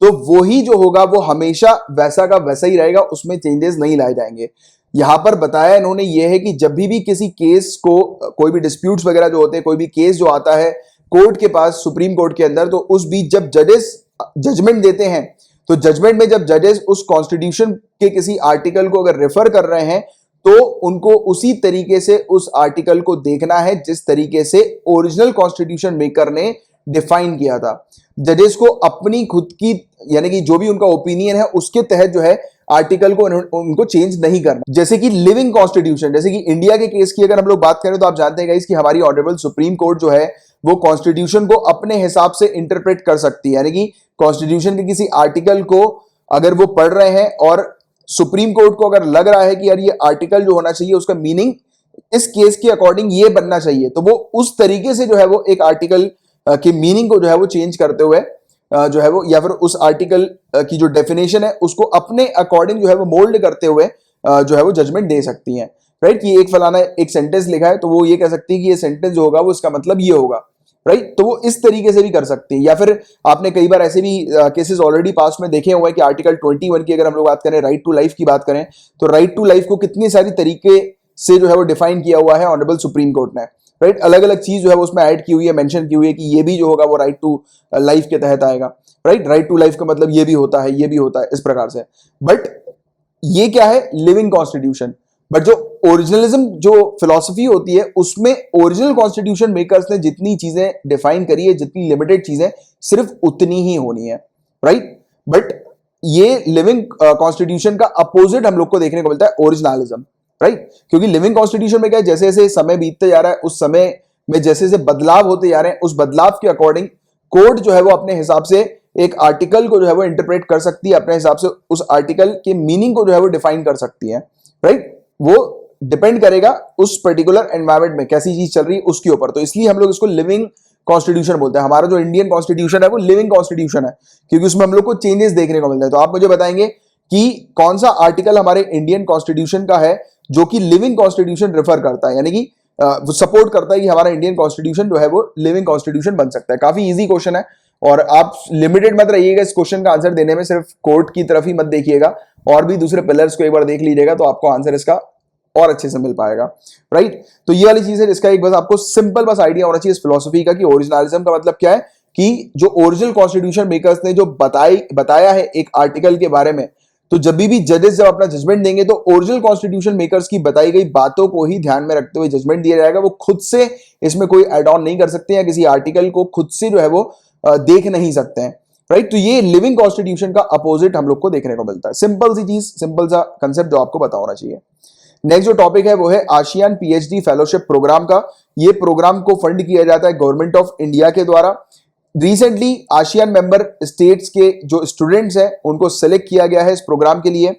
तो वही जो होगा वो हमेशा वैसा का वैसा ही रहेगा, उसमें चेंजेस नहीं लाए जाएंगे। यहां पर बताया इन्होंने ये है कि जब भी किसी केस को, कोई भी डिस्प्यूट्स वगैरह जो होते हैं, कोई भी केस जो आता है कोर्ट के पास, सुप्रीम कोर्ट के अंदर, तो उस बीच जब जजेस जजमेंट देते हैं, तो जजमेंट में जब जजेस उस कॉन्स्टिट्यूशन के किसी आर्टिकल को अगर रेफर कर रहे हैं, तो उनको उसी तरीके से उस आर्टिकल को देखना है जिस तरीके से ओरिजिनल कॉन्स्टिट्यूशन मेकर ने डिफाइन किया था। जजेस को अपनी खुद की, यानी कि जो भी उनका ओपिनियन है उसके तहत जो है आर्टिकल को उनको चेंज नहीं करना। जैसे कि लिविंग कॉन्स्टिट्यूशन, जैसे कि इंडिया के केस की अगर हम लोग बात करें, तो आप जानते हैं गाइस कि हमारी ऑनरेबल सुप्रीम कोर्ट जो है वो कॉन्स्टिट्यूशन को अपने हिसाब से इंटरप्रेट कर सकती है। यानी कि कॉन्स्टिट्यूशन के किसी आर्टिकल को अगर वो पढ़ रहे हैं और सुप्रीम कोर्ट को अगर लग रहा है कि यार ये आर्टिकल जो होना चाहिए उसका मीनिंग इस केस के अकॉर्डिंग ये बनना चाहिए, तो वो उस तरीके से जो है वो एक आर्टिकल के मीनिंग को जो है वो चेंज करते हुए जो है वो, या फिर उस आर्टिकल की जो डेफिनेशन है उसको अपने अकॉर्डिंग जो है वो मोल्ड करते हुए जो है वो जजमेंट दे सकती हैं, राइट। कि एक फलाना एक सेंटेंस लिखा है तो वो ये कह सकती है कि ये सेंटेंस जो होगा वो इसका मतलब ये होगा, राइट। तो वो इस तरीके से भी कर सकती है। या फिर आपने कई बार ऐसे भी केसेस ऑलरेडी पास में देखे हुए हैं कि आर्टिकल 21 की अगर हम लोग बात करें, राइट टू लाइफ की बात करें, तो राइट टू लाइफ को कितनी सारी तरीके से जो है वो डिफाइन किया हुआ है ऑनरेबल सुप्रीम कोर्ट ने, राइट। अलग अलग चीज जो है वो उसमें ऐड की हुई है, मेंशन की हुई है कि ये भी जो होगा वो राइट टू लाइफ के तहत आएगा, राइट। राइट टू लाइफ का मतलब ये भी होता है, ये भी होता है, इस प्रकार से। बट ये क्या है, लिविंग कॉन्स्टिट्यूशन। बट जो ओरिजिनलिज्म जो फिलॉसफी होती है, उसमें ओरिजिनल कॉन्स्टिट्यूशन मेकर्स ने जितनी चीजें डिफाइन करी है, जितनी लिमिटेड चीजें, सिर्फ उतनी ही होनी है, राइट। बट ये लिविंग कॉन्स्टिट्यूशन का अपोजिट हम लोग को देखने को मिलता है, ओरिजिनलिज्म, राइट। क्योंकि लिविंग कॉन्स्टिट्यूशन में क्या है, जैसे जैसे समय बीतते जा रहा है, उस समय में जैसे जैसे बदलाव होते जा रहे हैं, उस बदलाव के अकॉर्डिंग कोर्ट जो है वो अपने हिसाब से एक आर्टिकल को जो है वो इंटरप्रेट कर सकती है, अपने हिसाब से उस आर्टिकल के मीनिंग को जो है वो डिफाइन कर सकती है, राइट। वो डिपेंड करेगा उस पर्टिकुलर एनवायरमेंट में कैसी चीज चल रही है उसके ऊपर। तो इसलिए हम लोग इसको लिविंग कॉन्स्टिट्यूशन बोलते हैं। हमारा जो इंडियन कॉन्स्टिट्यूशन है वो लिविंग कॉन्स्टिट्यूशन है, क्योंकि उसमें हम लोग को चेंजेस देखने को मिलते हैं। तो आप मुझे बताएंगे कि कौन सा आर्टिकल हमारे इंडियन कॉन्स्टिट्यूशन का है जो कि लिविंग कॉन्स्टिट्यूशन रेफर करता है, यानी कि सपोर्ट करता है कि हमारा इंडियन कॉन्स्टिट्यूशन जो है वो लिविंग कॉन्स्टिट्यूशन बन सकता है। काफी इजी क्वेश्चन है और आप लिमिटेड मत रहिएगा इस क्वेश्चन का आंसर देने में, सिर्फ कोर्ट की तरफ ही मत देखिएगा, और भी दूसरे पिलर्स को एक बार देख लीजिएगा तो आपको आंसर इसका और अच्छे से मिल पाएगा, राइट। तो ये वाली चीज है जिसका एक बस आपको सिंपल बस आइडिया होना चाहिए इस फिलोसफी का कि ओरिजिनलिज्म का मतलब क्या है, कि जो ओरिजिनल कॉन्स्टिट्यूशन मेकर्स ने जो बताया है एक आर्टिकल के बारे में, तो जब भी जजेस जब अपना जजमेंट देंगे तो ओरिजिनल कॉन्स्टिट्यूशन मेकर्स की बताई गई बातों को ही ध्यान में रखते हुए जजमेंट दिया जाएगा। वो खुद से इसमें कोई एड ऑन नहीं कर सकते या किसी आर्टिकल को खुद से जो है वो देख नहीं सकते हैं, राइट। तो ये लिविंग कॉन्स्टिट्यूशन का अपोजिट हम लोग को देखने को मिलता है। सिंपल सी चीज, सिंपल सा कंसेप्ट जो आपको पता होना चाहिए। नेक्स्ट जो टॉपिक है वो है आसियान पीएचडी फेलोशिप प्रोग्राम का। ये प्रोग्राम को फंड किया जाता है गवर्नमेंट ऑफ इंडिया के द्वारा। रिसेंटली आसियान मेंबर स्टेट्स के जो स्टूडेंट्स हैं उनको सेलेक्ट किया गया है इस प्रोग्राम के लिए।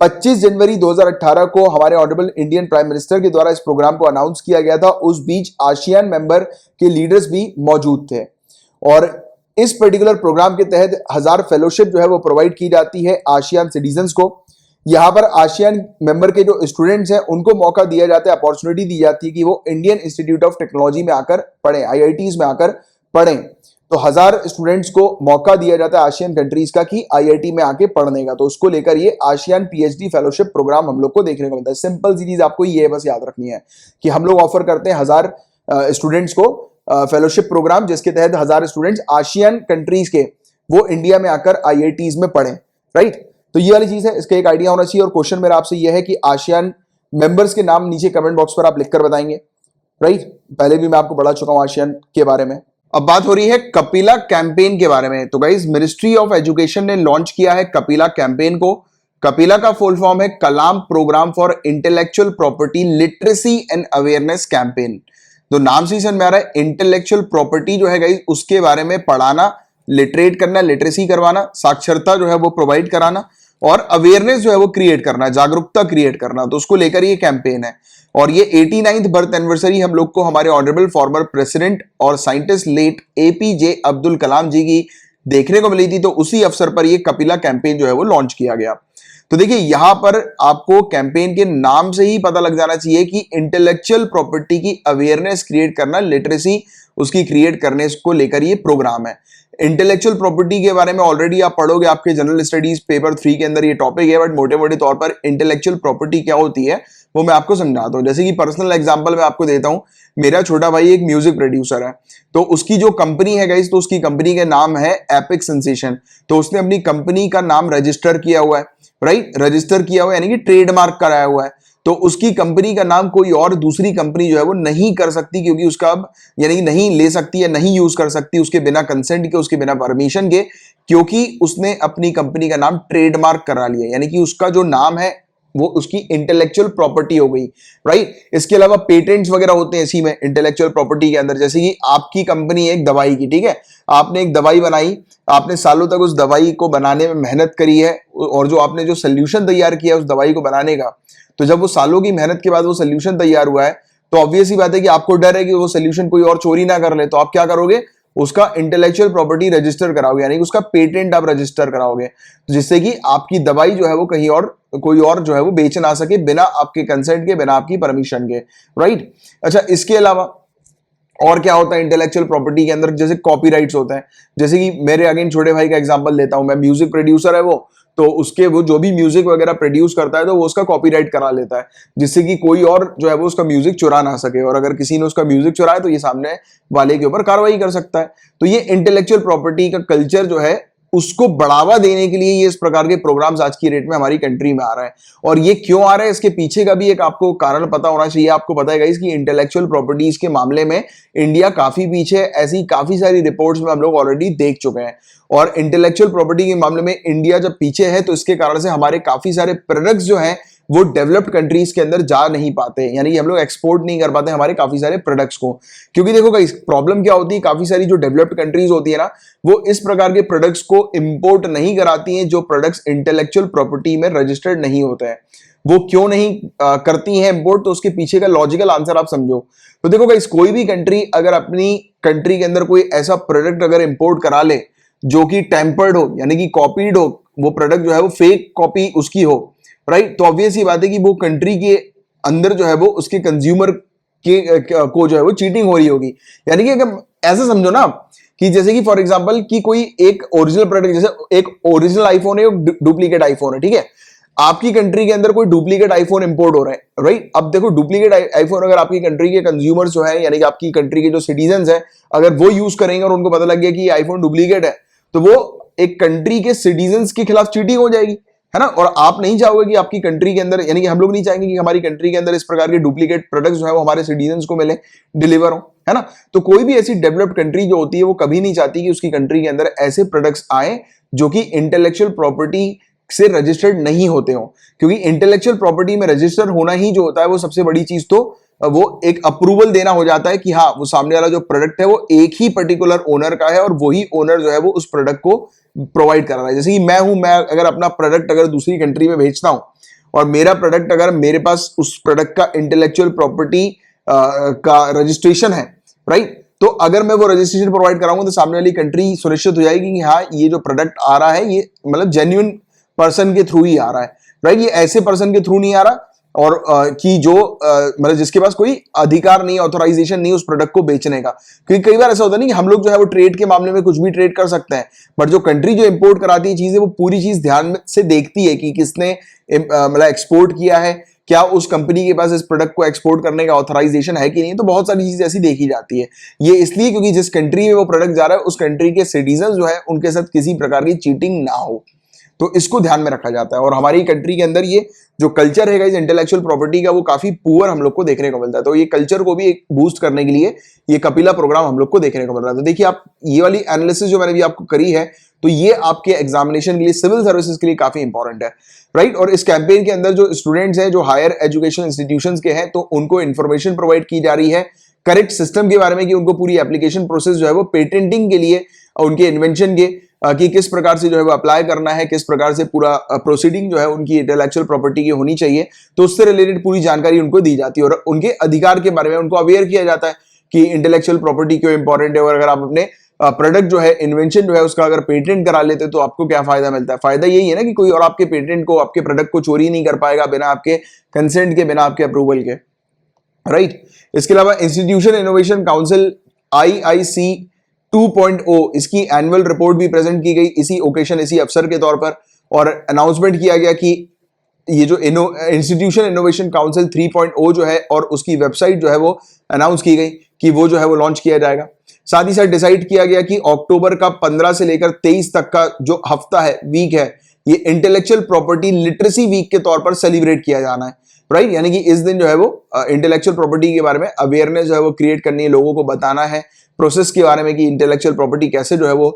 25 जनवरी 2018 को हमारे ऑनरेबल इंडियन प्राइम मिनिस्टर के द्वारा इस प्रोग्राम को अनाउंस किया गया था। उस बीच आसियान मेंबर के लीडर्स भी मौजूद थे और इस पर्टिकुलर प्रोग्राम के तहत 1000 फेलोशिप जो है वो प्रोवाइड की जाती है आसियान सिटीजन्स को। यहां पर आसियान मेंबर के जो स्टूडेंट्स हैं उनको मौका दिया जाता है, अपॉर्चुनिटी दी जाती है कि वो इंडियन इंस्टीट्यूट ऑफ टेक्नोलॉजी में आकर पढ़ें, आईआईटीज में आकर पढ़ें। तो 1000 स्टूडेंट्स को मौका दिया जाता है आसियान कंट्रीज का कि आईआईटी में आके पढ़ने का। तो उसको लेकर ये आसियान पीएचडी फेलोशिप प्रोग्राम हम लोग को देखने को मिलता है। सिंपल सी चीज आपको ये बस याद रखनी है कि हम लोग ऑफर करते हैं 1000 स्टूडेंट्स को फेलोशिप प्रोग्राम, जिसके तहत 1000 स्टूडेंट्स आसियान कंट्रीज के वो इंडिया में आकर आईआईटीज में पढ़ें, राइट। तो ये वाली चीज है, इसका एक आइडिया होना चाहिए। और क्वेश्चन मेरा आपसे ये है कि आसियान मेंबर्स के नाम नीचे कमेंट बॉक्स पर आप लिखकर बताएंगे, राइट। पहले भी मैं आपको बता चुका हूं आसियान के बारे में। अब बात हो रही है कपिला कैंपेन के बारे में। तो गाइस मिनिस्ट्री ऑफ एजुकेशन ने लॉन्च किया है कपिला कैंपेन को। कपिला का फुल फॉर्म है Kalam programme for intellectual property literacy and awareness campaign. तो नाम से ही समझ में आ रहा है, इंटेलेक्चुअल प्रॉपर्टी जो है गाइस उसके बारे में पढ़ाना, लिटरेट करना, लिटरेसी करवाना, साक्षरता जो है वो प्रोवाइड कराना और अवेयरनेस जो है वो क्रिएट करना, जागरूकता क्रिएट करना। तो उसको लेकर ये कैंपेन है। और ये 89th बर्थ एनिवर्सरी हम लोग को हमारे ऑनरेबल फॉर्मर प्रेसिडेंट और scientist late APJ Abdul Kalam जी की देखने को मिली थी। तो उसी अवसर पर ये कपिला कैंपेन जो है वो लॉन्च किया गया। तो देखिए यहां पर आपको कैंपेन के नाम से ही पता लग जाना चाहिए कि इंटेलेक्चुअल प्रॉपर्टी की अवेयरनेस क्रिएट करना, लिटरेसी उसकी क्रिएट करने को लेकर ये प्रोग्राम है। इंटेलेक्चुअल प्रॉपर्टी के बारे में ऑलरेडी आप पढ़ोगे, आपके जनरल स्टडीज पेपर 3 के अंदर ये टॉपिक है, बट मोटे मोटे तौर पर इंटेलेक्चुअल प्रॉपर्टी क्या होती है वो मैं आपको समझाता हूं। जैसे कि पर्सनल एग्जांपल मैं आपको देता हूं, मेरा छोटा भाई एक म्यूजिक प्रोड्यूसर है, तो उसकी जो कंपनी है गाइस, तो उसकी कंपनी का नाम है एपिक सेंसेशन। तो उसने अपनी कंपनी का नाम रजिस्टर किया हुआ है, राइट, रजिस्टर किया हुआ है यानी कि ट्रेडमार्क कराया हुआ है। तो उसकी कंपनी का नाम कोई और दूसरी कंपनी जो है वो नहीं कर सकती, क्योंकि उसका अब यानी कि नहीं ले सकती या नहीं यूज कर सकती उसके बिना कंसेंट के, उसके बिना परमिशन के, क्योंकि उसने अपनी कंपनी का नाम ट्रेडमार्क करा लिया, यानी कि उसका जो नाम है वो उसकी इंटेलेक्चुअल प्रॉपर्टी हो गई, राइट। इसके अलावा पेटेंट्स वगैरह होते हैं इसी में इंटेलेक्चुअल प्रॉपर्टी के अंदर। जैसे कि आपकी कंपनी है एक दवाई की, ठीक है, आपने एक दवाई बनाई, आपने सालों तक उस दवाई को बनाने में मेहनत करी है और जो आपने जो सोल्यूशन तैयार किया उस दवाई को बनाने का, तो जब वो सालों की मेहनत के बाद वो सोल्यूशन तैयार हुआ है तो ऑब्वियस ही बात है कि आपको डर है कि वो सोल्यूशन कोई और चोरी ना कर ले। तो आप क्या करोगे, उसका इंटेलेक्चुअल प्रॉपर्टी रजिस्टर कराओगे, यानी कि उसका पेटेंट आप रजिस्टर कराओगे, जिससे कि आपकी दवाई जो है वो कहीं और कोई और जो है वो बेच ना सके बिना आपके कंसेंट के, बिना आपकी परमिशन के, राइट। अच्छा, इसके अलावा और क्या होता है इंटेलेक्चुअल प्रॉपर्टी के अंदर, जैसे कॉपीराइट्स होते हैं। जैसे कि मेरे अगेन छोटे भाई का एग्जांपल लेता हूं मैं, म्यूजिक प्रोड्यूसर है वो, तो उसके वो जो भी म्यूजिक वगैरह प्रोड्यूस करता है तो वो उसका कॉपीराइट करा लेता है, जिससे कि कोई और जो है वो उसका म्यूजिक चुरा ना सके, और अगर किसी ने उसका म्यूजिक चुराया तो ये सामने वाले के ऊपर कार्रवाई कर सकता है। तो ये इंटेलेक्चुअल प्रॉपर्टी का कल्चर जो है उसको बढ़ावा देने के लिए ये इस प्रकार के प्रोग्राम्स आज की डेट में हमारी कंट्री में आ रहा है। और ये क्यों आ रहा है, इसके पीछे का भी एक आपको कारण पता होना चाहिए। आपको पता है गाइस कि इंटेलेक्चुअल प्रॉपर्टीज के मामले में इंडिया काफी पीछे है, ऐसी काफी सारी रिपोर्ट्स में हम लोग ऑलरेडी देख चुके हैं। और इंटेलेक्चुअल प्रॉपर्टी के मामले में इंडिया जब पीछे है तो इसके कारण से हमारे काफी सारे प्रोडक्ट्स जो हैं वो डेवलप्ड कंट्रीज के अंदर जा नहीं पाते, यानी कि हम लोग एक्सपोर्ट नहीं कर पाते हमारे काफी सारे प्रोडक्ट्स को। क्योंकि देखो गाइस प्रॉब्लम क्या होती है, काफी सारी जो डेवलप्ड कंट्रीज होती है ना, वो इस प्रकार के प्रोडक्ट्स को इंपोर्ट नहीं कराती हैं जो प्रोडक्ट्स इंटेलेक्चुअल प्रॉपर्टी में रजिस्टर्ड नहीं होते हैं। वो क्यों नहीं करती हैं इंपोर्ट, तो उसके पीछे का लॉजिकल आंसर आप समझो। तो देखो गाइस कोई भी कंट्री अगर अपनी कंट्री के अंदर कोई ऐसा प्रोडक्ट अगर इंपोर्ट करा ले जो कि टेम्पर्ड हो, यानी कि कॉपीड हो, वो प्रोडक्ट जो है वो फेक कॉपी उसकी हो, राइट, तो ऑब्वियस ही बात है कि वो कंट्री के अंदर जो है वो उसके कंज्यूमर के को जो है वो चीटिंग हो रही होगी। यानी कि अगर ऐसा समझो ना कि जैसे कि फॉर एग्जांपल कि कोई एक ओरिजिनल प्रोडक्ट, जैसे एक ओरिजिनल आईफोन है, एक डुप्लीकेट आईफोन है, ठीक है। आपकी कंट्री के अंदर कोई डुप्लीकेट आईफोन इंपोर्ट हो रहे हैं, राइट? अब देखो डुप्लीकेट आईफोन अगर आपकी कंट्री के कंज्यूमर्स जो है, यानी कि आपकी कंट्री के जो सिटीजन हैं, अगर वो यूज करेंगे और उनको पता लग गया कि ये आईफोन डुप्लीकेट है, तो वो एक कंट्री के सिटीजन के खिलाफ चीटिंग हो जाएगी, है ना? और आप नहीं चाहोगे कि आपकी कंट्री के अंदर, यानी कि हम लोग नहीं चाहेंगे कि हमारी कंट्री के अंदर इस प्रकार के डुप्लीकेट प्रोडक्ट्स जो है वो हमारे सिटीजन को मिले, डिलीवर हो, है ना? तो कोई भी ऐसी डेवलप्ड कंट्री जो होती है वो कभी नहीं चाहती कि उसकी कंट्री के अंदर ऐसे प्रोडक्ट्स आए जो कि इंटेलेक्चुअल प्रॉपर्टी से रजिस्टर्ड नहीं होते हो, क्योंकि इंटेलेक्चुअल प्रॉपर्टी में रजिस्टर होना ही जो होता है वो सबसे बड़ी चीज, तो वो एक अप्रूवल देना हो जाता है कि हाँ वो सामने वाला जो प्रोडक्ट है वो एक ही पर्टिकुलर ओनर का है और वही ओनर जो है वो उस प्रोडक्ट को प्रोवाइड कर रहा है। जैसे कि मैं अगर अपना प्रोडक्ट अगर दूसरी कंट्री में भेजता हूं और मेरा प्रोडक्ट अगर मेरे पास उस प्रोडक्ट का इंटेलेक्चुअल प्रॉपर्टी का रजिस्ट्रेशन है, राइट, तो अगर मैं वो रजिस्ट्रेशन प्रोवाइड कराऊंगा तो सामने वाली कंट्री सुनिश्चित हो जाएगी कि हाँ ये जो प्रोडक्ट आ रहा है ये मतलब जेन्युइन पर्सन के थ्रू ही आ रहा है, राइट? ये ऐसे पर्सन के थ्रू नहीं आ रहा और कि जो मतलब जिसके पास कोई अधिकार नहीं, ऑथराइजेशन नहीं उस प्रोडक्ट को बेचने का। क्योंकि कई बार ऐसा होता है नहीं कि हम लोग जो है वो ट्रेड के मामले में कुछ भी ट्रेड कर सकते हैं, बट जो कंट्री जो इंपोर्ट कराती है चीजें वो पूरी चीज ध्यान से देखती है कि किसने मतलब एक्सपोर्ट किया है, क्या उस कंपनी के पास इस प्रोडक्ट को एक्सपोर्ट करने का ऑथराइजेशन है कि नहीं। तो बहुत सारी चीजें ऐसी देखी जाती है। ये इसलिए क्योंकि जिस कंट्री में वो प्रोडक्ट जा रहा है उस कंट्री के सिटीजन जो है उनके साथ किसी प्रकार की चीटिंग ना हो, तो इसको ध्यान में रखा जाता है। और हमारी कंट्री के अंदर ये जो कल्चर है गाइस इंटेलेक्चुअल प्रॉपर्टी का वो काफी पुअर हम लोग को देखने को मिलता है। तो ये कल्चर को भी एक बूस्ट करने के लिए ये कपिला प्रोग्राम हम लोग को देखने को मिल रहा है। तो देखिए आप ये वाली एनालिसिस जो मैंने भी आपको करी है तो ये आपके एग्जामिनेशन के लिए, सिविल सर्विसेज के लिए काफी इंपॉर्टेंट है, राइट? और इस कैंपेन के अंदर जो स्टूडेंट्स हैं जो हायर एजुकेशन इंस्टीट्यूशंस के हैं तो उनको इंफॉर्मेशन प्रोवाइड की जा रही है करेक्ट सिस्टम के बारे में कि उनको पूरी एप्लीकेशन प्रोसेस जो है वो पेटेंटिंग के लिए उनके इन्वेंशन के कि किस प्रकार से जो है वो अप्लाई करना है, किस प्रकार से पूरा प्रोसीडिंग जो है उनकी इंटेलेक्चुअल प्रॉपर्टी की होनी चाहिए, तो उससे रिलेटेड पूरी जानकारी उनको दी जाती है और उनके अधिकार के बारे में उनको अवेयर किया जाता है कि इंटेलेक्चुअल प्रॉपर्टी क्यों इंपॉर्टेंट है और अगर आप अपने प्रोडक्ट जो है इन्वेंशन जो है उसका अगर पेटेंट करा लेते तो आपको क्या फायदा मिलता है। फायदा यही है ना कि कोई और आपके पेटेंट को, आपके प्रोडक्ट को चोरी नहीं कर पाएगा बिना आपके कंसेंट के, बिना आपके अप्रूवल के, राइट? इसके अलावा इंस्टीट्यूशन इनोवेशन काउंसिल IIC 2.0 इसकी एनुअल रिपोर्ट भी प्रेजेंट की गई इसी ओकेशन, इसी अवसर के तौर पर, और अनाउंसमेंट किया गया कि ये जो इंस्टीट्यूशन इनोवेशन काउंसिल 3.0 जो है और उसकी वेबसाइट जो है वो अनाउंस की गई कि वो जो है वो लॉन्च किया जाएगा। साथ ही साथ डिसाइड किया गया कि अक्टूबर का 15 से लेकर 23 तक का जो हफ्ता है, वीक है, ये इंटेलेक्चुअल प्रॉपर्टी लिटरेसी वीक के तौर पर सेलिब्रेट किया जाना है, राइट? यानी कि इस दिन जो है वो इंटेलेक्चुअल प्रॉपर्टी के बारे में अवेयरनेस जो है वो क्रिएट करनी है, लोगों को बताना है प्रोसेस के बारे में कि इंटेलेक्चुअल प्रॉपर्टी कैसे जो है वो